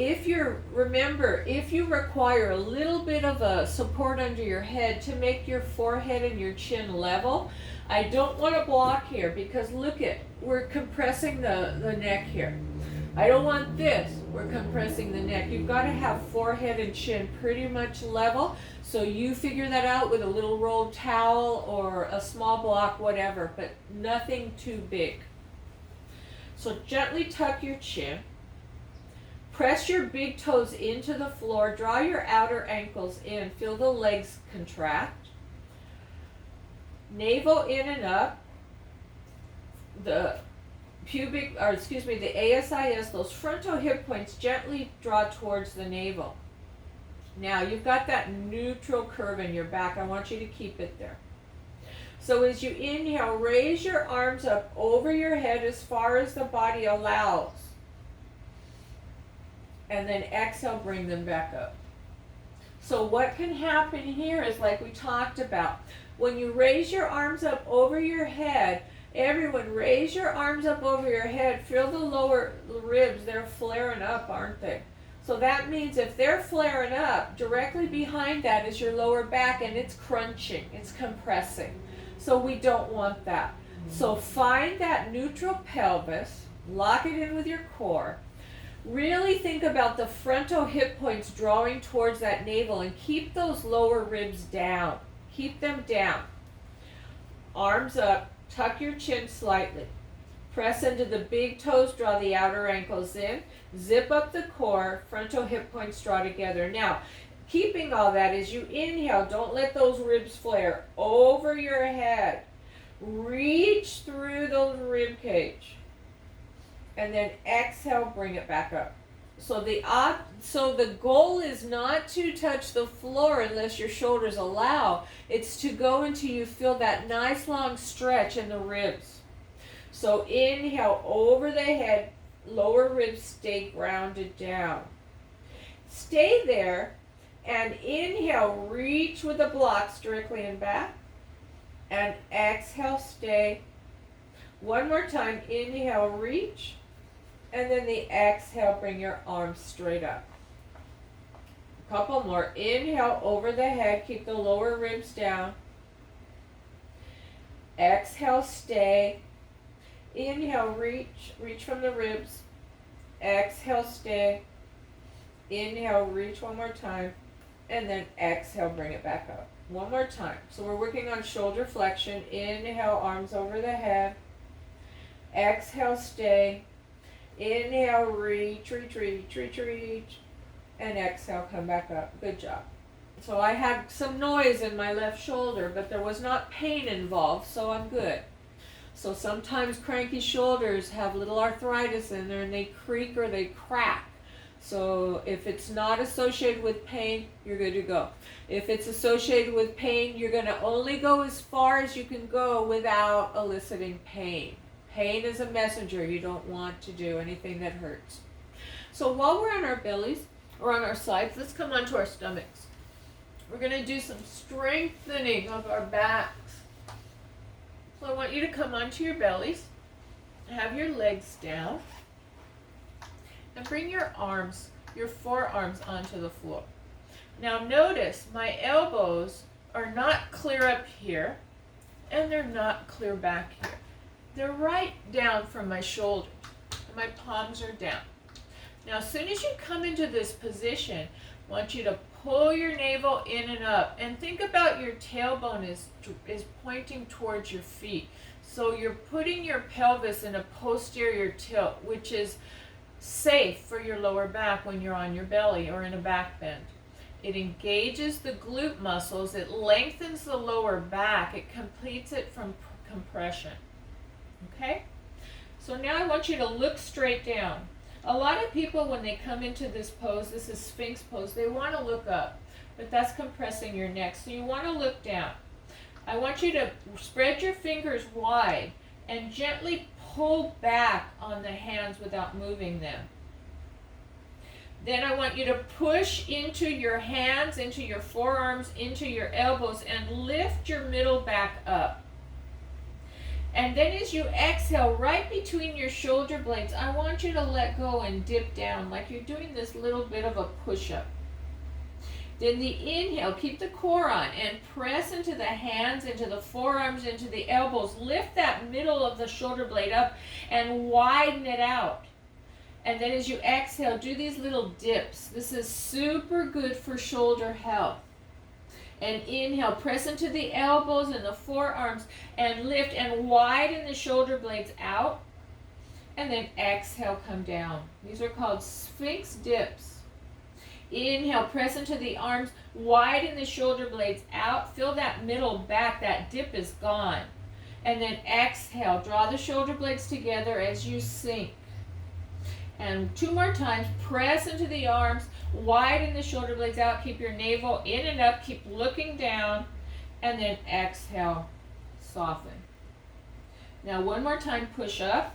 remember, if you require a little bit of a support under your head to make your forehead and your chin level, I don't want to block here because look we're compressing the neck here. I don't want this, we're compressing the neck. You've got to have forehead and chin pretty much level, so you figure that out with a little rolled towel or a small block, whatever, but nothing too big. So gently tuck your chin. Press your big toes into the floor, draw your outer ankles in, feel the legs contract. Navel in and up. The ASIS, those frontal hip points gently draw towards the navel. Now you've got that neutral curve in your back. I want you to keep it there. So as you inhale, raise your arms up over your head as far as the body allows. And then exhale, bring them back up. So what can happen here is like we talked about. When you raise your arms up over your head, everyone raise your arms up over your head. Feel the lower ribs, they're flaring up, aren't they? So that means if they're flaring up, directly behind that is your lower back and it's crunching, it's compressing. So we don't want that. So find that neutral pelvis, lock it in with your core. Really think about the frontal hip points drawing towards that navel and keep those lower ribs down. Keep them down. Arms up, tuck your chin slightly. Press into the big toes, draw the outer ankles in. Zip up the core, frontal hip points draw together. Now, keeping all that, as you inhale, don't let those ribs flare. Over your head. Reach through those rib cage. And then exhale, bring it back up. So the goal is not to touch the floor unless your shoulders allow. It's to go until you feel that nice long stretch in the ribs. So inhale over the head, lower ribs stay grounded down. Stay there and inhale, reach with the blocks directly in back. And exhale, stay. One more time, inhale, reach. And then the exhale, bring your arms straight up. A couple more. Inhale over the head, keep the lower ribs down. Exhale, stay. Inhale, reach from the ribs. Exhale, stay. Inhale, reach one more time. And then exhale, bring it back up. One more time. So we're working on shoulder flexion. Inhale, arms over the head. Exhale, stay. Inhale, reach. And exhale, come back up. Good job. So I had some noise in my left shoulder, but there was not pain involved, so I'm good. So sometimes cranky shoulders have little arthritis in there and they creak or they crack. So if it's not associated with pain, you're good to go. If it's associated with pain, you're going to only go as far as you can go without eliciting pain. Pain is a messenger. You don't want to do anything that hurts. So while we're on our bellies or on our sides, let's come onto our stomachs. We're going to do some strengthening of our backs. So I want you to come onto your bellies, have your legs down, and bring your arms, your forearms onto the floor. Now notice my elbows are not clear up here, and they're not clear back here. They're right down from my shoulders, and my palms are down. Now as soon as you come into this position, I want you to pull your navel in and up, and think about your tailbone is pointing towards your feet. So you're putting your pelvis in a posterior tilt, which is safe for your lower back when you're on your belly or in a back bend. It engages the glute muscles, it lengthens the lower back, it completes it from compression. Okay? So now I want you to look straight down. A lot of people, when they come into this pose, this is Sphinx pose, they want to look up, but that's compressing your neck. So you want to look down. I want you to spread your fingers wide and gently pull back on the hands without moving them. Then I want you to push into your hands, into your forearms, into your elbows, and lift your middle back up. And then as you exhale, right between your shoulder blades, I want you to let go and dip down like you're doing this little bit of a push-up. Then the inhale, keep the core on and press into the hands, into the forearms, into the elbows. Lift that middle of the shoulder blade up and widen it out. And then as you exhale, do these little dips. This is super good for shoulder health. And inhale, press into the elbows and the forearms and lift and widen the shoulder blades out. And then exhale, come down. These are called Sphinx dips. Inhale, press into the arms, widen the shoulder blades out. Feel that middle back, that dip is gone. And then exhale, draw the shoulder blades together as you sink. And two more times, press into the arms, widen the shoulder blades out, keep your navel in and up, keep looking down, and then exhale, soften. Now one more time, push up,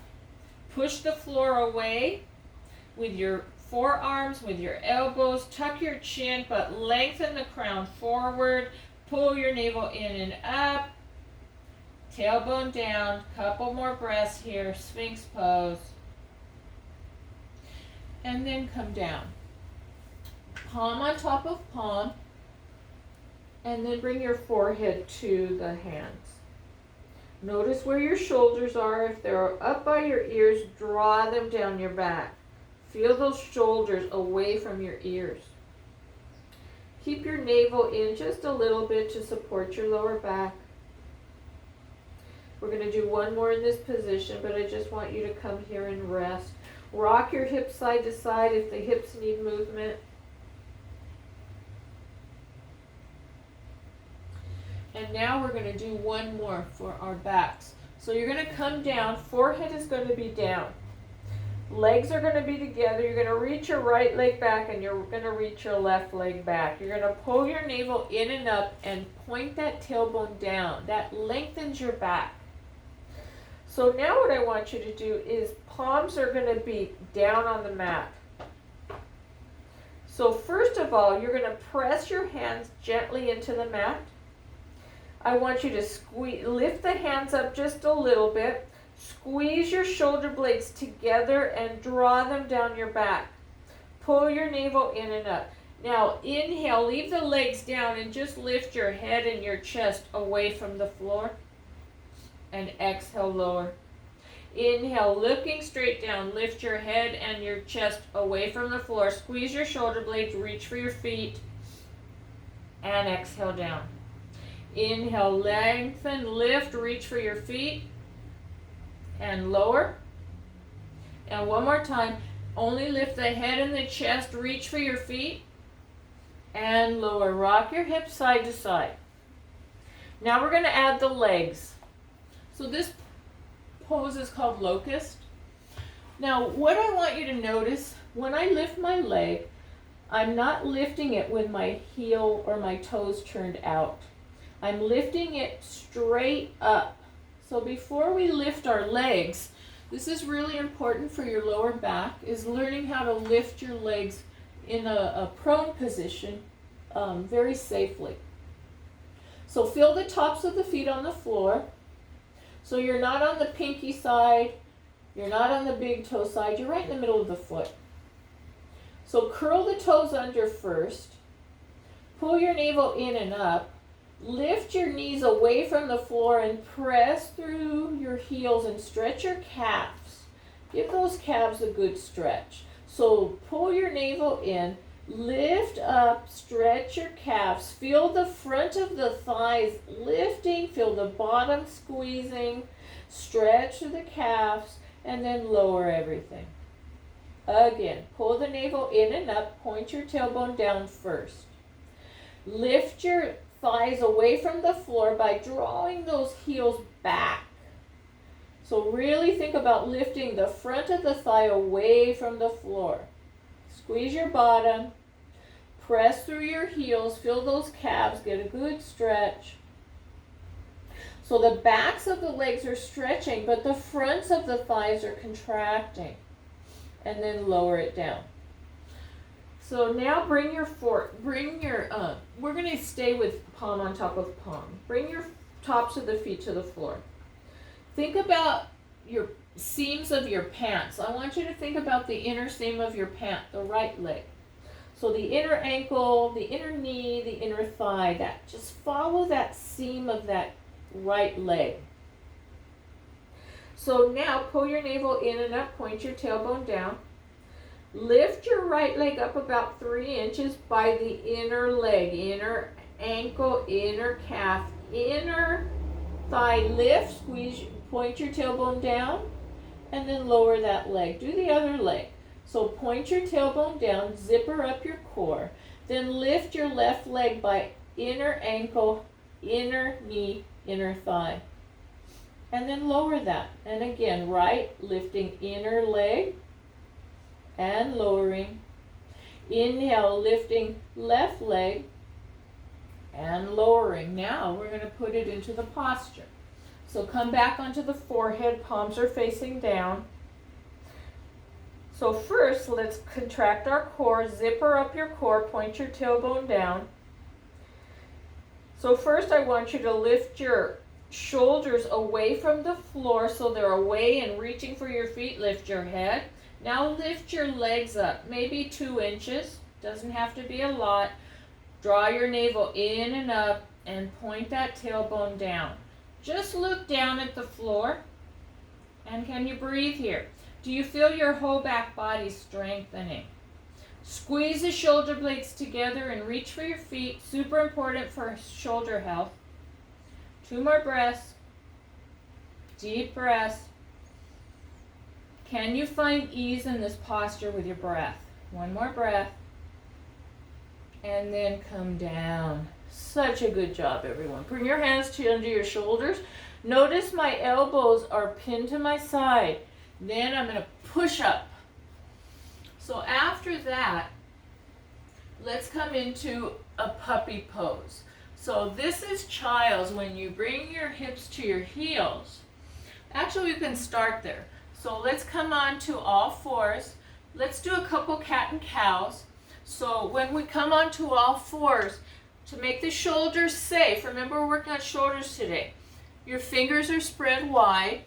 push the floor away with your forearms, with your elbows, tuck your chin, but lengthen the crown forward, pull your navel in and up, tailbone down, couple more breaths here, Sphinx pose. And then come down. Palm on top of palm. And then bring your forehead to the hands. Notice where your shoulders are. If they're up by your ears, draw them down your back. Feel those shoulders away from your ears. Keep your navel in just a little bit to support your lower back. We're going to do one more in this position, but I just want you to come here and rest. Rock your hips side to side if the hips need movement. And now we're going to do one more for our backs. So you're going to come down, forehead is going to be down. Legs are going to be together. You're going to reach your right leg back and you're going to reach your left leg back. You're going to pull your navel in and up and point that tailbone down. That lengthens your back. So now what I want you to do is palms are going to be down on the mat. So first of all, you're going to press your hands gently into the mat. I want you to lift the hands up just a little bit. Squeeze your shoulder blades together and draw them down your back. Pull your navel in and up. Now inhale, leave the legs down and just lift your head and your chest away from the floor. And exhale, lower. Inhale, looking straight down, lift your head and your chest away from the floor. Squeeze your shoulder blades, reach for your feet, and exhale down. Inhale, lengthen, lift, reach for your feet, and lower. And one more time, only lift the head and the chest, reach for your feet, and lower. Rock your hips side to side. Now we're going to add the legs. So this pose is called locust. Now what I want you to notice, when I lift my leg, I'm not lifting it with my heel or my toes turned out. I'm lifting it straight up. So before we lift our legs, this is really important for your lower back, is learning how to lift your legs in a prone position very safely. So feel the tops of the feet on the floor. So you're not on the pinky side, you're not on the big toe side, you're right in the middle of the foot. So curl the toes under first, pull your navel in and up, lift your knees away from the floor and press through your heels and stretch your calves. Give those calves a good stretch. So pull your navel in, lift up, stretch your calves. Feel the front of the thighs lifting, feel the bottom squeezing, stretch through the calves, and then lower everything. Again, pull the navel in and up, point your tailbone down first. Lift your thighs away from the floor by drawing those heels back. So really think about lifting the front of the thigh away from the floor. Squeeze your bottom, press through your heels, feel those calves, get a good stretch. So the backs of the legs are stretching, but the fronts of the thighs are contracting. And then lower it down. So now bring your we're going to stay with palm on top of palm. Bring your tops of the feet to the floor. Think about your seams of your pants. I want you to think about the inner seam of your pant, the right leg. So the inner ankle, the inner knee, the inner thigh, just follow that seam of that right leg. So now pull your navel in and up, point your tailbone down. Lift your right leg up about 3 inches by the inner leg, inner ankle, inner calf, inner thigh. Lift, squeeze, point your tailbone down, and then lower that leg. Do the other leg. So point your tailbone down, zipper up your core. Then lift your left leg by inner ankle, inner knee, inner thigh. And then lower that. And again, right, lifting inner leg and lowering. Inhale, lifting left leg and lowering. Now we're going to put it into the posture. So come back onto the forehead, palms are facing down. So first, let's contract our core, zipper up your core, point your tailbone down. So first I want you to lift your shoulders away from the floor so they're away and reaching for your feet. Lift your head. Now lift your legs up, maybe 2 inches. Doesn't have to be a lot. Draw your navel in and up and point that tailbone down. Just look down at the floor. And can you breathe here? Do you feel your whole back body strengthening? Squeeze the shoulder blades together and reach for your feet. Super important for shoulder health. 2 more breaths. Deep breaths. Can you find ease in this posture with your breath? One more breath. And then come down. Such a good job, everyone. Bring your hands to under your shoulders. Notice my elbows are pinned to my side. Then I'm going to push up. So after that, let's come into a puppy pose. So this is child's, when you bring your hips to your heels. Actually, we can start there. So let's come on to all fours. Let's do a couple cat and cows. So when we come on to all fours, to make the shoulders safe, remember we're working on shoulders today. Your fingers are spread wide.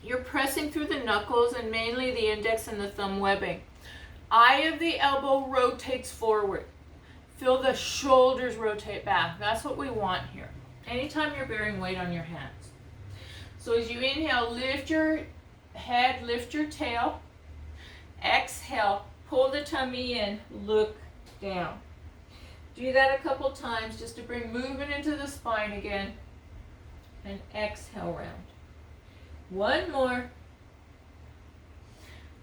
You're pressing through the knuckles and mainly the index and the thumb webbing. Eye of the elbow rotates forward. Feel the shoulders rotate back. That's what we want here. Anytime you're bearing weight on your hands. So as you inhale, lift your head, lift your tail. Exhale, pull the tummy in, look down. Do that a couple times just to bring movement into the spine again. And exhale round. One more.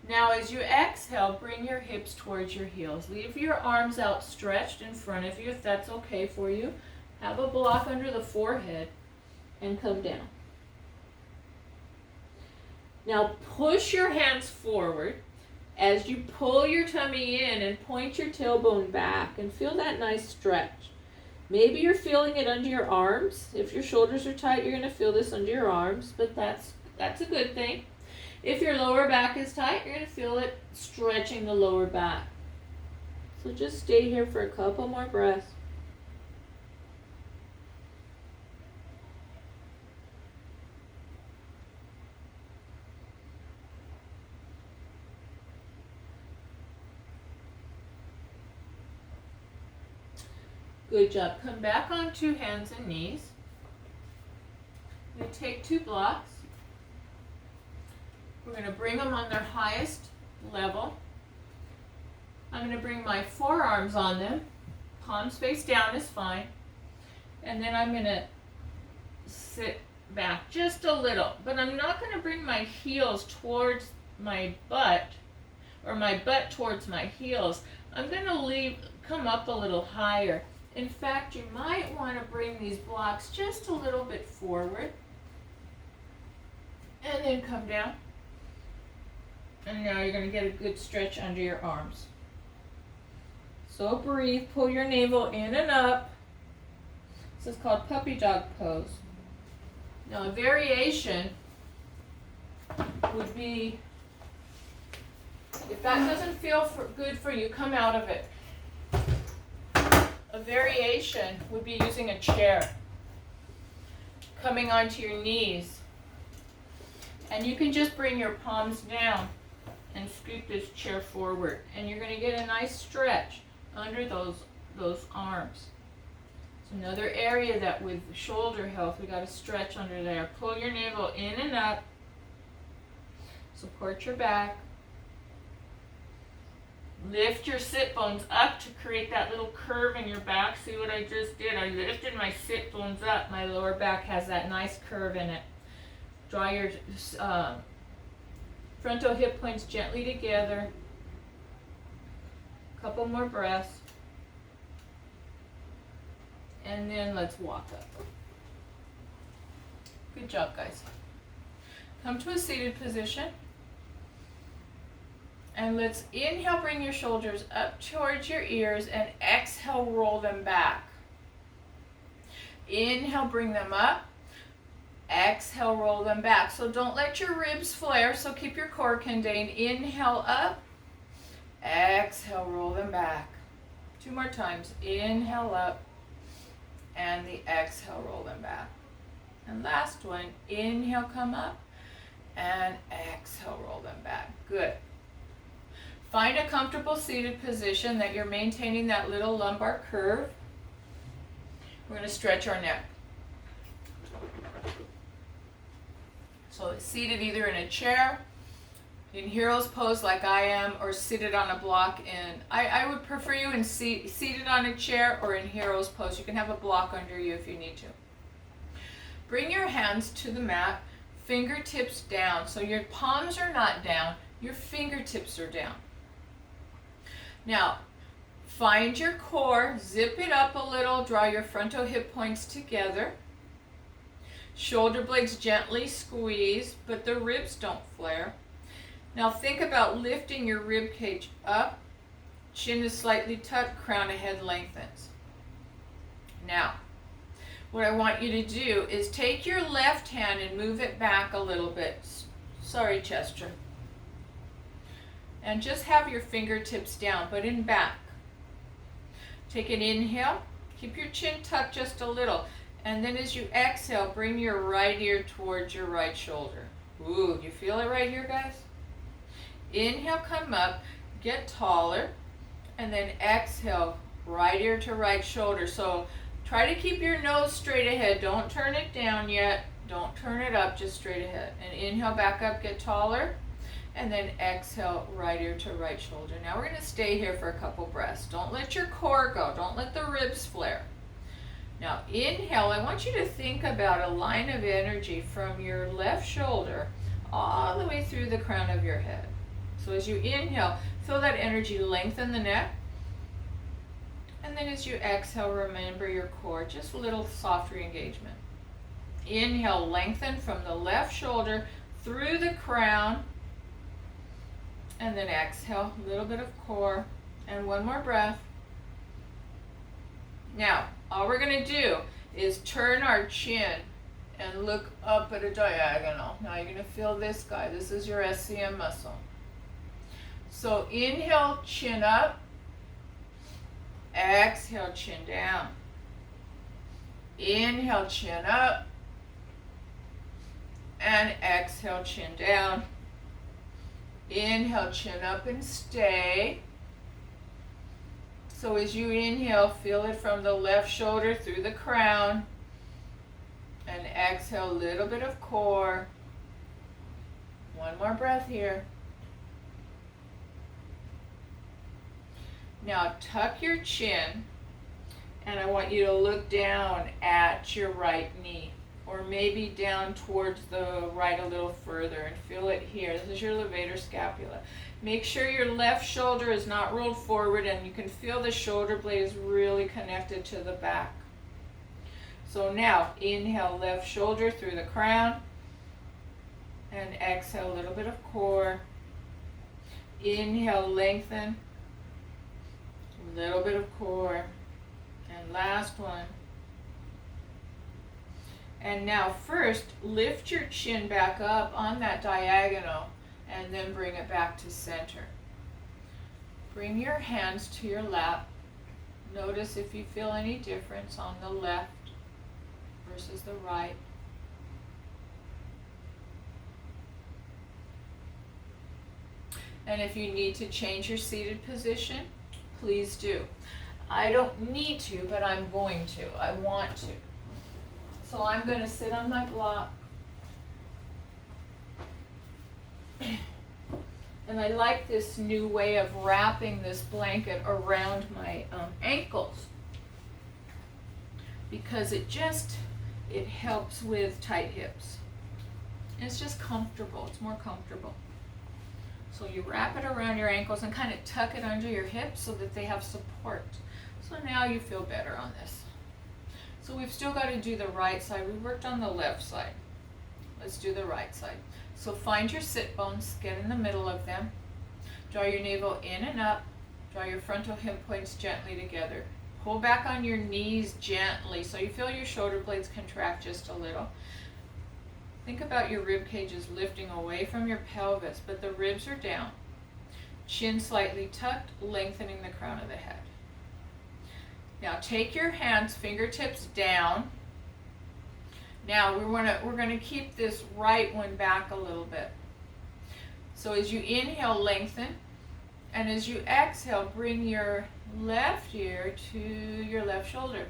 Now as you exhale, bring your hips towards your heels. Leave your arms outstretched in front of you if that's okay for you. Have a block under the forehead and come down. Now push your hands forward as you pull your tummy in and point your tailbone back and feel that nice stretch. Maybe you're feeling it under your arms. If your shoulders are tight, you're going to feel this under your arms, but that's a good thing. If your lower back is tight, you're going to feel it stretching the lower back. So just stay here for a couple more breaths. Good job. Come back onto hands and knees. We take 2 blocks. We're going to bring them on their highest level. I'm going to bring my forearms on them. Palms face down is fine. And then I'm going to sit back just a little. But I'm not going to bring my heels towards my butt or my butt towards my heels. I'm going to come up a little higher. In fact, you might want to bring these blocks just a little bit forward. And then come down. And now you're going to get a good stretch under your arms. So breathe, pull your navel in and up. This is called puppy dog pose. Now a variation would be, if that doesn't feel good for you, come out of it. A variation would be using a chair, coming onto your knees. And you can just bring your palms down and scoop this chair forward. And you're going to get a nice stretch under those arms. It's another area that with shoulder health, we got to stretch under there. Pull your navel in and up. Support your back. Lift your sit bones up to create that little curve in your back. See what I just did? I lifted my sit bones up. My lower back has that nice curve in it. Draw your frontal hip points gently together. A couple more breaths. And then let's walk up. Good job, guys. Come to a seated position. And let's inhale, bring your shoulders up towards your ears, and exhale, roll them back. Inhale, bring them up. Exhale, roll them back. So don't let your ribs flare, so keep your core contained. Inhale up. Exhale, roll them back. 2 more times. Inhale up. And the exhale, roll them back. And last one. Inhale, come up. And exhale, roll them back. Good. Find a comfortable seated position that you're maintaining that little lumbar curve. We're going to stretch our neck. So it's seated either in a chair, in hero's pose like I am, or seated on a block in, I would prefer you in seated on a chair or in hero's pose. You can have a block under you if you need to. Bring your hands to the mat. fingertips down. So your palms are not down, your fingertips are down. Now, find your core, zip it up a little, draw your frontal hip points together. Shoulder blades gently squeeze, but the ribs don't flare. Now think about lifting your rib cage up, chin is slightly tucked, crown of head lengthens. Now, what I want you to do is take your left hand and move it back a little bit. Sorry, Chester. And just have your fingertips down, but in back. Take an inhale, keep your chin tucked just a little. And then as you exhale, bring your right ear towards your right shoulder. Ooh, you feel it right here, guys? Inhale, come up, get taller, and then exhale, right ear to right shoulder. So try to keep your nose straight ahead. Don't turn it down yet. Don't turn it up, just straight ahead. And inhale, back up, get taller, and then exhale, right ear to right shoulder. Now we're going to stay here for a couple breaths. Don't let your core go. Don't let the ribs flare. Now inhale, I want you to think about a line of energy from your left shoulder all the way through the crown of your head. So as you inhale, feel that energy lengthen the neck. And then as you exhale, remember your core, just a little soft re-engagement. Inhale, lengthen from the left shoulder through the crown. And then exhale, a little bit of core. And one more breath. Now, all we're going to do is turn our chin and look up at a diagonal. Now you're going to feel this guy. This is your SCM muscle. So inhale, chin up. Exhale, chin down. Inhale, chin up. And exhale, chin down. Inhale, chin up and stay. So as you inhale, feel it from the left shoulder through the crown. And exhale, a little bit of core. One more breath here. Now tuck your chin, and I want you to look down at your right knee, or maybe down towards the right a little further, and feel it here. This is your levator scapula. Make sure your left shoulder is not rolled forward, and you can feel the shoulder blade is really connected to the back. So now inhale, left shoulder through the crown, and exhale, a little bit of core. Inhale, lengthen. Little bit of core, and last one. And now first lift your chin back up on that diagonal and then bring it back to center. Bring your hands to your lap. Notice if you feel any difference on the left versus the right. And if you need to change your seated position, please do. I don't need to, but I'm going to. I want to. So I'm going to sit on my block. And I like this new way of wrapping this blanket around my ankles, because it helps with tight hips. And it's just comfortable. It's more comfortable. So you wrap it around your ankles and kind of tuck it under your hips so that they have support. So now you feel better on this. So we've still got to do the right side. We worked on the left side. Let's do the right side. So find your sit bones, get in the middle of them. Draw your navel in and up. Draw your frontal hip points gently together. Pull back on your knees gently so you feel your shoulder blades contract just a little. Think about your rib cages lifting away from your pelvis, but the ribs are down. Chin slightly tucked, lengthening the crown of the head. Now take your hands, fingertips down. Now we're going to keep this right one back a little bit. So as you inhale, lengthen, and as you exhale, bring your left ear to your left shoulder.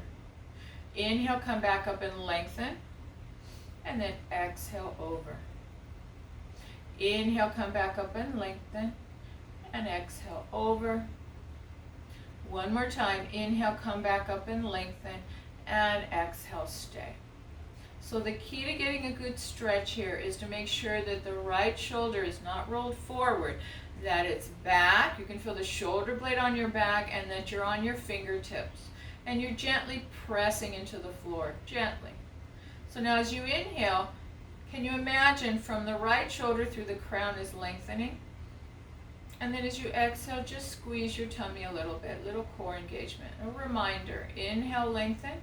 Inhale, come back up and lengthen. And then exhale over. Inhale, come back up and lengthen. And exhale over. One more time. Inhale, come back up and lengthen. And exhale, stay. So the key to getting a good stretch here is to make sure that the right shoulder is not rolled forward, that it's back. You can feel the shoulder blade on your back, and that you're on your fingertips. And you're gently pressing into the floor, gently. So now as you inhale, can you imagine from the right shoulder through the crown is lengthening? And then as you exhale, just squeeze your tummy a little bit, little core engagement. A reminder, inhale, lengthen,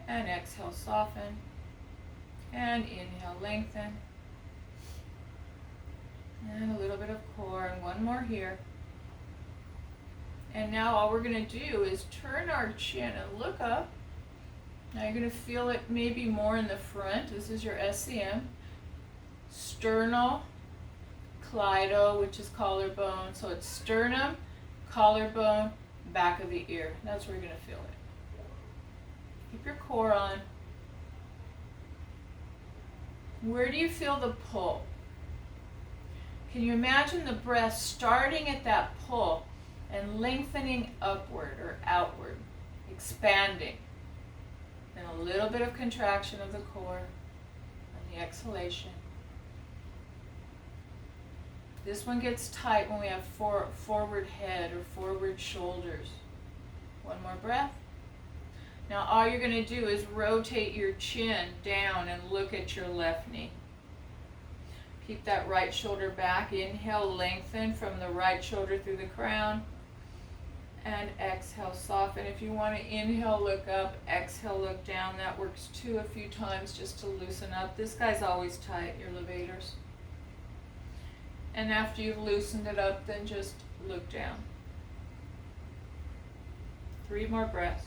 and exhale, soften, and inhale, lengthen, and a little bit of core, and one more here. And now all we're going to do is turn our chin and look up. Now you're going to feel it maybe more in the front. This is your SCM. Sternal, cleido, which is collarbone. So it's sternum, collarbone, back of the ear. That's where you're going to feel it. Keep your core on. Where do you feel the pull? Can you imagine the breath starting at that pull and lengthening upward or outward, expanding? And a little bit of contraction of the core on the exhalation. This one gets tight when we have forward head or forward shoulders. One more breath. Now all you're going to do is rotate your chin down and look at your left knee. Keep that right shoulder back. Inhale, lengthen from the right shoulder through the crown. And exhale, soften. If you want to inhale, look up. Exhale, look down. That works too a few times just to loosen up. This guy's always tight, your levators. And after you've loosened it up, then just look down. 3 more breaths.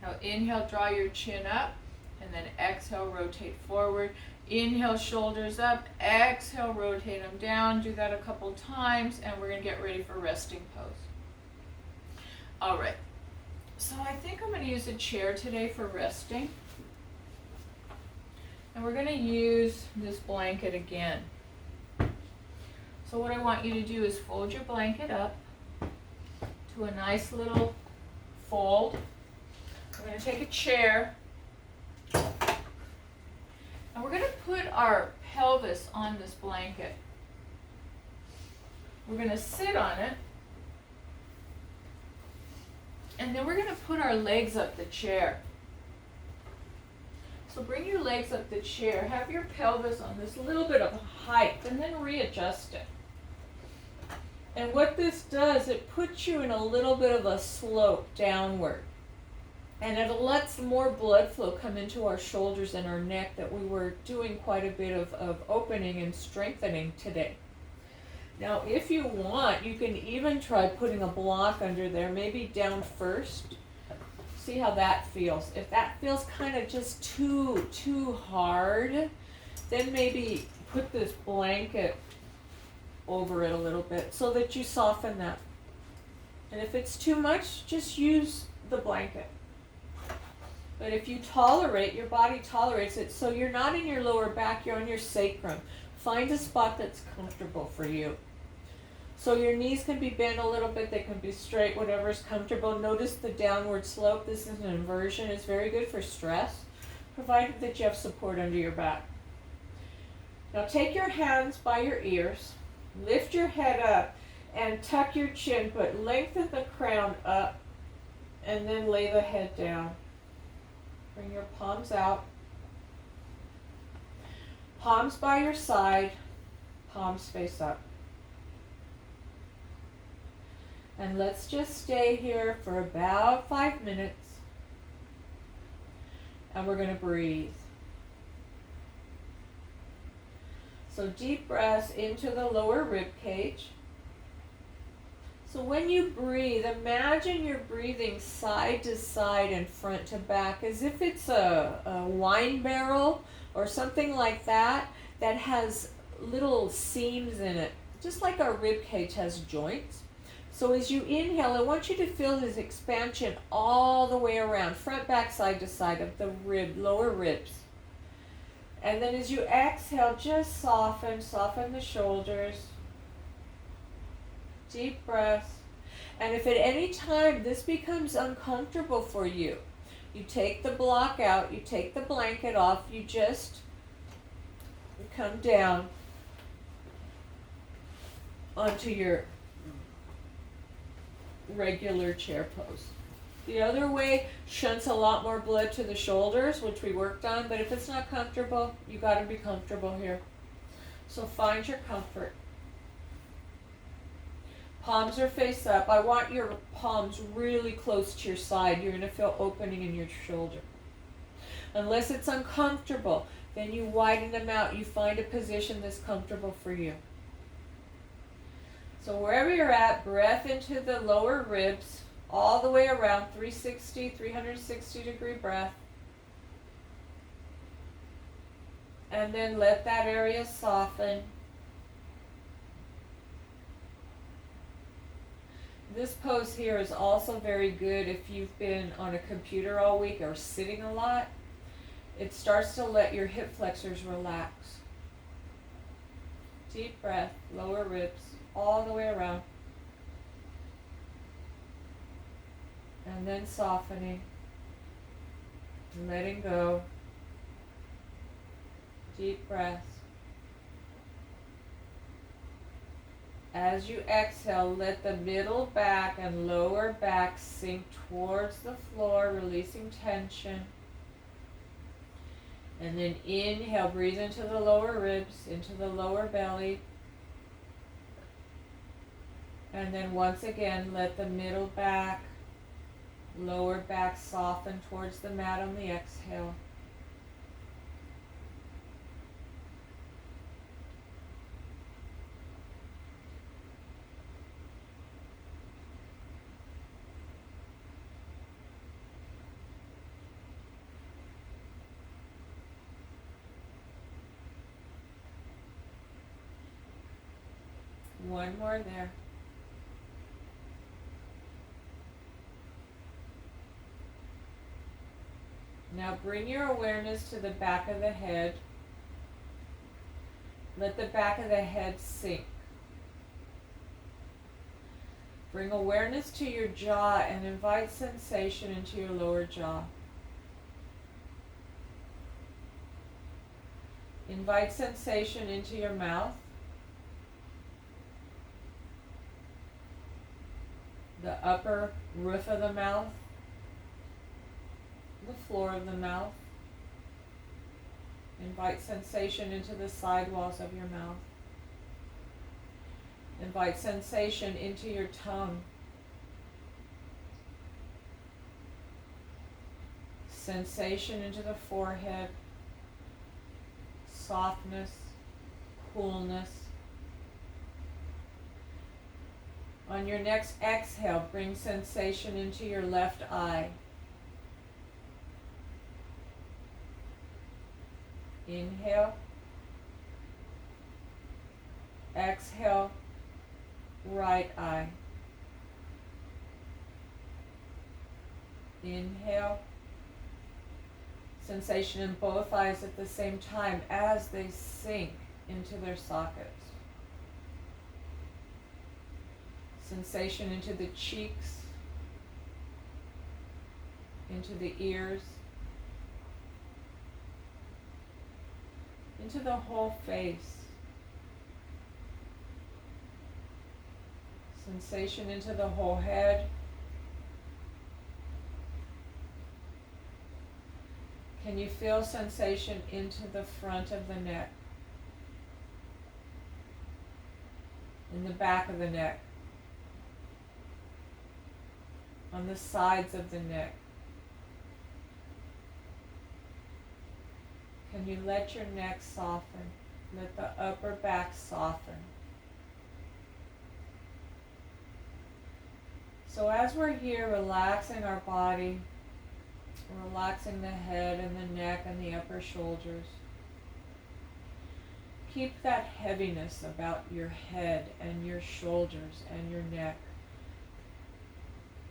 Now inhale, draw your chin up, and then exhale, rotate forward. Inhale, shoulders up. Exhale, rotate them down. Do that a couple times, and we're going to get ready for resting pose. All right. So I think I'm going to use a chair today for resting. And we're going to use this blanket again. So what I want you to do is fold your blanket up to a nice little fold. We're going to take a chair, and we're going to put our pelvis on this blanket. We're going to sit on it, and then we're going to put our legs up the chair. So bring your legs up the chair, have your pelvis on this little bit of height, and then readjust it. And what this does, it puts you in a little bit of a slope downward. And it lets more blood flow come into our shoulders and our neck that we were doing quite a bit of opening and strengthening today. Now, if you want, you can even try putting a block under there, maybe down first. See how that feels. If that feels kind of just too hard, then maybe put this blanket over it a little bit so that you soften that. And if it's too much, just use the blanket. But if you tolerate, your body tolerates it, so you're not in your lower back, you're on your sacrum. Find a spot that's comfortable for you. So your knees can be bent a little bit, they can be straight, whatever's comfortable. Notice the downward slope. This is an inversion. It's very good for stress, provided that you have support under your back. Now take your hands by your ears, lift your head up, and tuck your chin, but lengthen the crown up, and then lay the head down. Bring your palms out. Palms by your side, palms face up. And let's just stay here for about 5 minutes. And we're going to breathe. So deep breaths into the lower rib cage. So when you breathe, imagine you're breathing side to side and front to back as if it's a wine barrel or something like that that has little seams in it, just like our rib cage has joints. So as you inhale, I want you to feel this expansion all the way around, front, back, side to side of the lower ribs. And then as you exhale, just soften the shoulders. Deep breath. And if at any time this becomes uncomfortable for you, you take the block out, you take the blanket off, you just come down onto your regular chair pose. The other way shunts a lot more blood to the shoulders, which we worked on, but if it's not comfortable, you got to be comfortable here. So find your comfort. Palms are face up. I want your palms really close to your side. You're going to feel opening in your shoulder. Unless it's uncomfortable, then you widen them out. You find a position that's comfortable for you. So wherever you're at, breath into the lower ribs, all the way around, 360 degree breath. And then let that area soften. This pose here is also very good if you've been on a computer all week or sitting a lot. It starts to let your hip flexors relax. Deep breath, lower ribs, all the way around. And then softening, letting go. Deep breath. As you exhale, let the middle back and lower back sink towards the floor, releasing tension. And then inhale, breathe into the lower ribs, into the lower belly. And then once again, let the middle back, lower back soften towards the mat on the exhale. One more there. Now bring your awareness to the back of the head. Let the back of the head sink. Bring awareness to your jaw and invite sensation into your lower jaw. Invite sensation into your mouth. The upper roof of the mouth, the floor of the mouth. Invite sensation into the side walls of your mouth. Invite sensation into your tongue. Sensation into the forehead. Softness, coolness. On your next exhale, bring sensation into your left eye. Inhale. Exhale, right eye. Inhale. Sensation in both eyes at the same time as they sink into their sockets. Sensation into the cheeks, into the ears, into the whole face. Sensation into the whole head. Can you feel sensation into the front of the neck? In the back of the neck? On the sides of the neck? Can you let your neck soften? Let the upper back soften. So as we're here relaxing our body, relaxing the head and the neck and the upper shoulders, keep that heaviness about your head and your shoulders and your neck.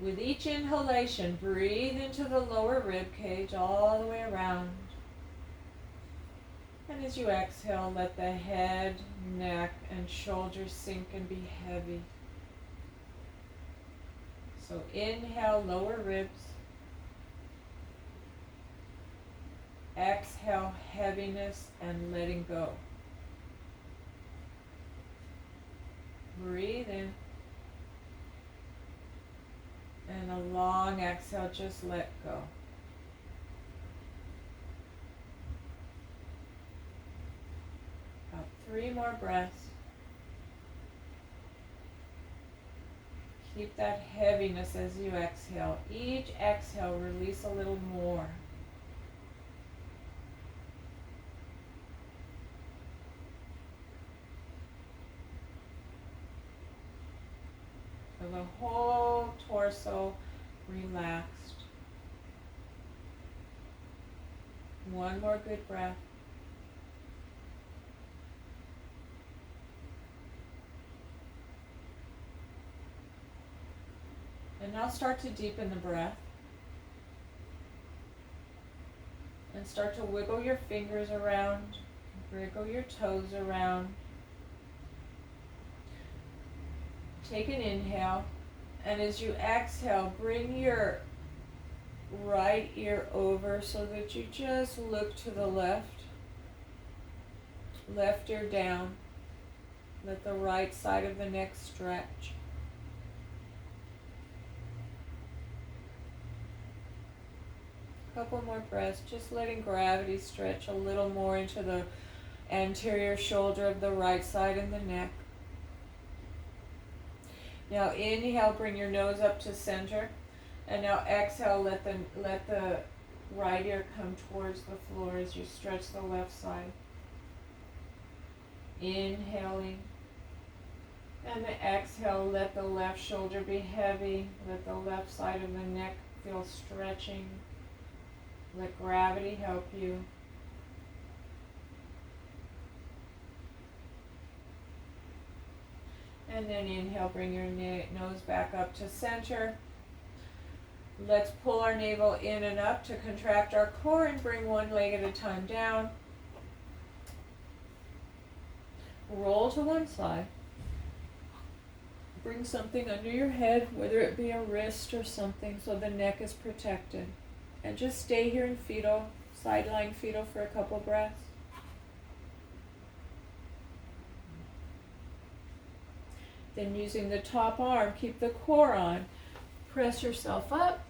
With each inhalation, breathe into the lower rib cage all the way around. And as you exhale, let the head, neck, and shoulders sink and be heavy. So inhale, lower ribs. Exhale, heaviness and letting go. Breathe in. And a long exhale, just let go. About 3 more breaths. Keep that heaviness as you exhale. Each exhale, release a little more. So the whole torso relaxed. One more good breath. And now start to deepen the breath. And start to wiggle your fingers around, wiggle your toes around. Take an inhale, and as you exhale, bring your right ear over so that you just look to the left. Left ear down. Let the right side of the neck stretch. Couple more breaths, just letting gravity stretch a little more into the anterior shoulder of the right side and the neck. Now inhale, bring your nose up to center, and now exhale, let the right ear come towards the floor as you stretch the left side. Inhaling, and the exhale, let the left shoulder be heavy, let the left side of the neck feel stretching. Let gravity help you. And then inhale, bring your nose back up to center. Let's pull our navel in and up to contract our core and bring one leg at a time down. Roll to one side. Bring something under your head, whether it be a wrist or something, so the neck is protected. And just stay here in fetal, side-lying fetal for a couple breaths. Then using the top arm, keep the core on. Press yourself up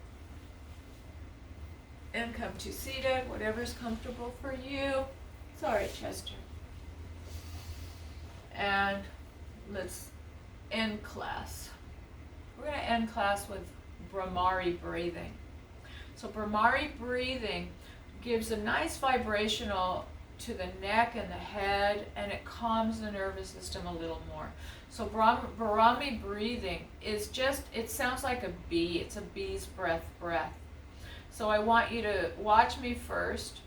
and come to seated, whatever's comfortable for you. Sorry, Chester. And let's end class. We're going to end class with Brahmari breathing. So Brahmari breathing gives a nice vibrational to the neck and the head, and it calms the nervous system a little more. So Brahmari breathing is just, it sounds like a bee. It's a bee's breath. So I want you to watch me first.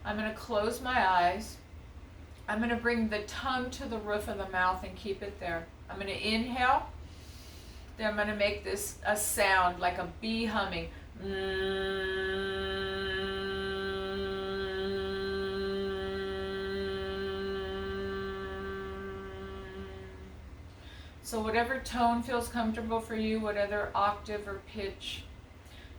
I'm going to close my eyes. I'm going to bring the tongue to the roof of the mouth and keep it there. I'm going to inhale. Then I'm going to make this a sound like a bee humming. So whatever tone feels comfortable for you, whatever octave or pitch,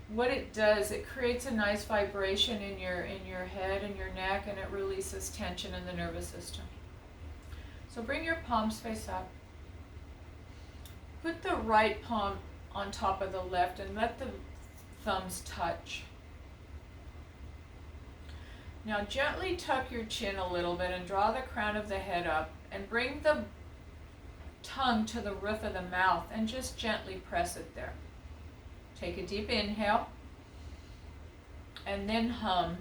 what it does, it creates a nice vibration in your head and your neck, and it releases tension in the nervous system. So bring your palms face up. Put the right palm on top of the left and let the thumbs touch. Now gently tuck your chin a little bit and draw the crown of the head up, and bring the tongue to the roof of the mouth and just gently press it there. Take a deep inhale and then hum.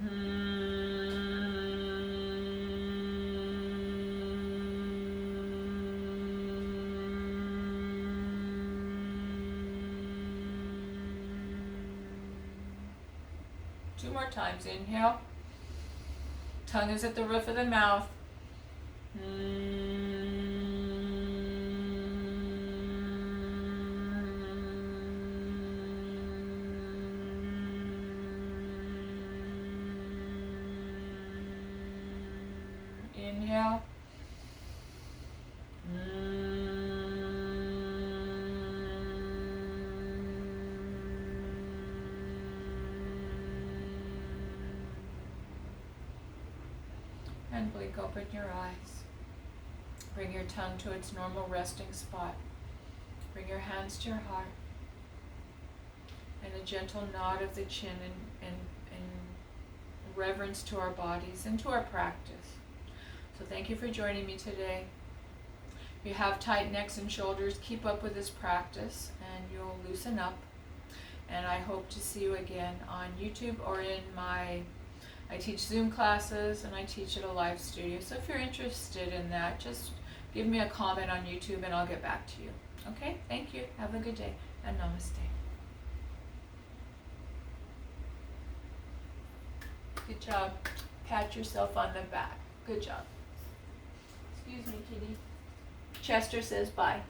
Two more times. Inhale. Tongue is at the roof of the mouth. Inhale. And blink open your eyes. Bring your tongue to its normal resting spot. Bring your hands to your heart. And a gentle nod of the chin in reverence to our bodies and to our practice. So thank you for joining me today. If you have tight necks and shoulders, keep up with this practice and you'll loosen up. And I hope to see you again on YouTube or in I teach Zoom classes and I teach at a live studio. So if you're interested in that, just give me a comment on YouTube and I'll get back to you. Okay, thank you. Have a good day and namaste. Good job. Pat yourself on the back. Good job. Excuse me, kitty. Chester says bye.